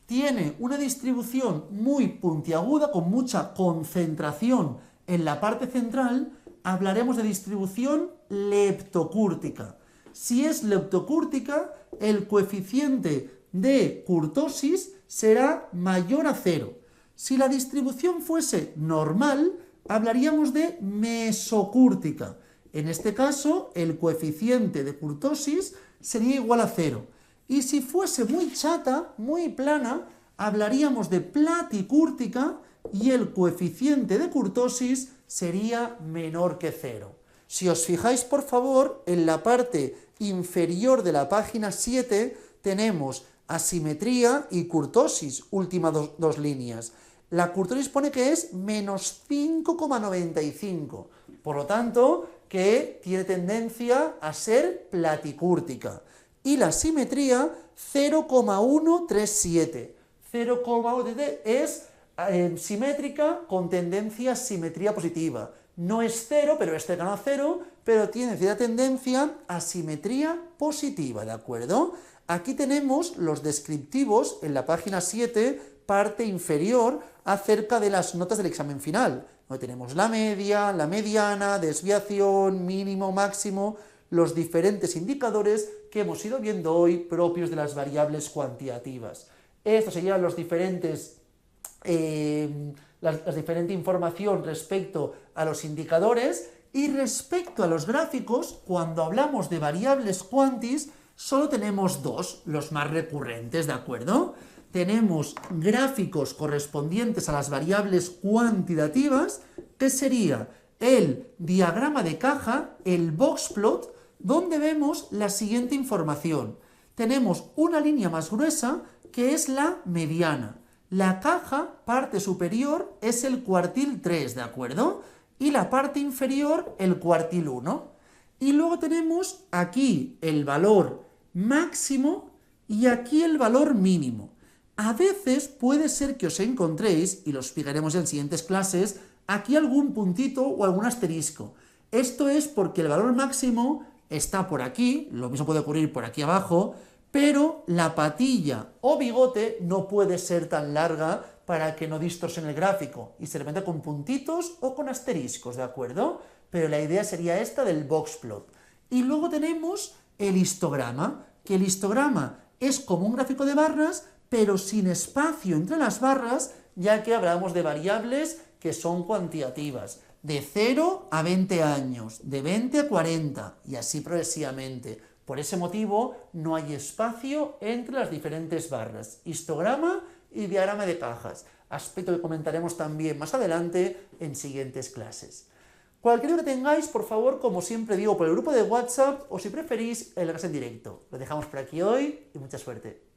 tiene una distribución muy puntiaguda, con mucha concentración en la parte central, hablaremos de distribución leptocúrtica. Si es leptocúrtica, el coeficiente de kurtosis será mayor a 0. Si la distribución fuese normal, hablaríamos de mesocúrtica. En este caso, el coeficiente de kurtosis sería igual a 0. Y si fuese muy chata, muy plana, hablaríamos de platicúrtica y el coeficiente de kurtosis sería menor que 0. Si os fijáis, por favor, en la parte inferior de la página 7 tenemos asimetría y kurtosis, últimas dos líneas. La kurtosis pone que es menos 5,95, por lo tanto, que tiene tendencia a ser platicúrtica. Y la asimetría 0,137. 0,137 es simétrica con tendencia a simetría positiva. No es 0, pero es cercano a 0, pero tiene cierta tendencia a simetría positiva, ¿de acuerdo? Aquí tenemos los descriptivos en la página 7, parte inferior, acerca de las notas del examen final, donde tenemos la media, la mediana, desviación, mínimo, máximo, los diferentes indicadores que hemos ido viendo hoy propios de las variables cuantitativas. Estos serían los diferentes, la diferente información respecto a los indicadores, y respecto a los gráficos, cuando hablamos de variables cuantis, solo tenemos dos, los más recurrentes, ¿de acuerdo? Tenemos gráficos correspondientes a las variables cuantitativas, que sería el diagrama de caja, el boxplot, donde vemos la siguiente información. Tenemos una línea más gruesa, que es la mediana. La caja, parte superior, es el cuartil 3, ¿de acuerdo? Y la parte inferior, el cuartil 1. Y luego tenemos aquí el valor máximo y aquí el valor mínimo. A veces puede ser que os encontréis, y lo explicaremos en siguientes clases, aquí algún puntito o algún asterisco. Esto es porque el valor máximo está por aquí, lo mismo puede ocurrir por aquí abajo, pero la patilla o bigote no puede ser tan larga para que no distorsione el gráfico y se representa con puntitos o con asteriscos, ¿de acuerdo? Pero la idea sería esta del boxplot. Y luego tenemos el histograma, que el histograma es como un gráfico de barras, pero sin espacio entre las barras, ya que hablamos de variables que son cuantitativas, de 0 a 20 años, de 20 a 40, y así progresivamente. Por ese motivo, no hay espacio entre las diferentes barras. Histograma y diagrama de cajas, aspecto que comentaremos también más adelante en siguientes clases. Cualquier duda que tengáis, por favor, como siempre digo, por el grupo de WhatsApp, o si preferís, en la clase en directo. Lo dejamos por aquí hoy y mucha suerte.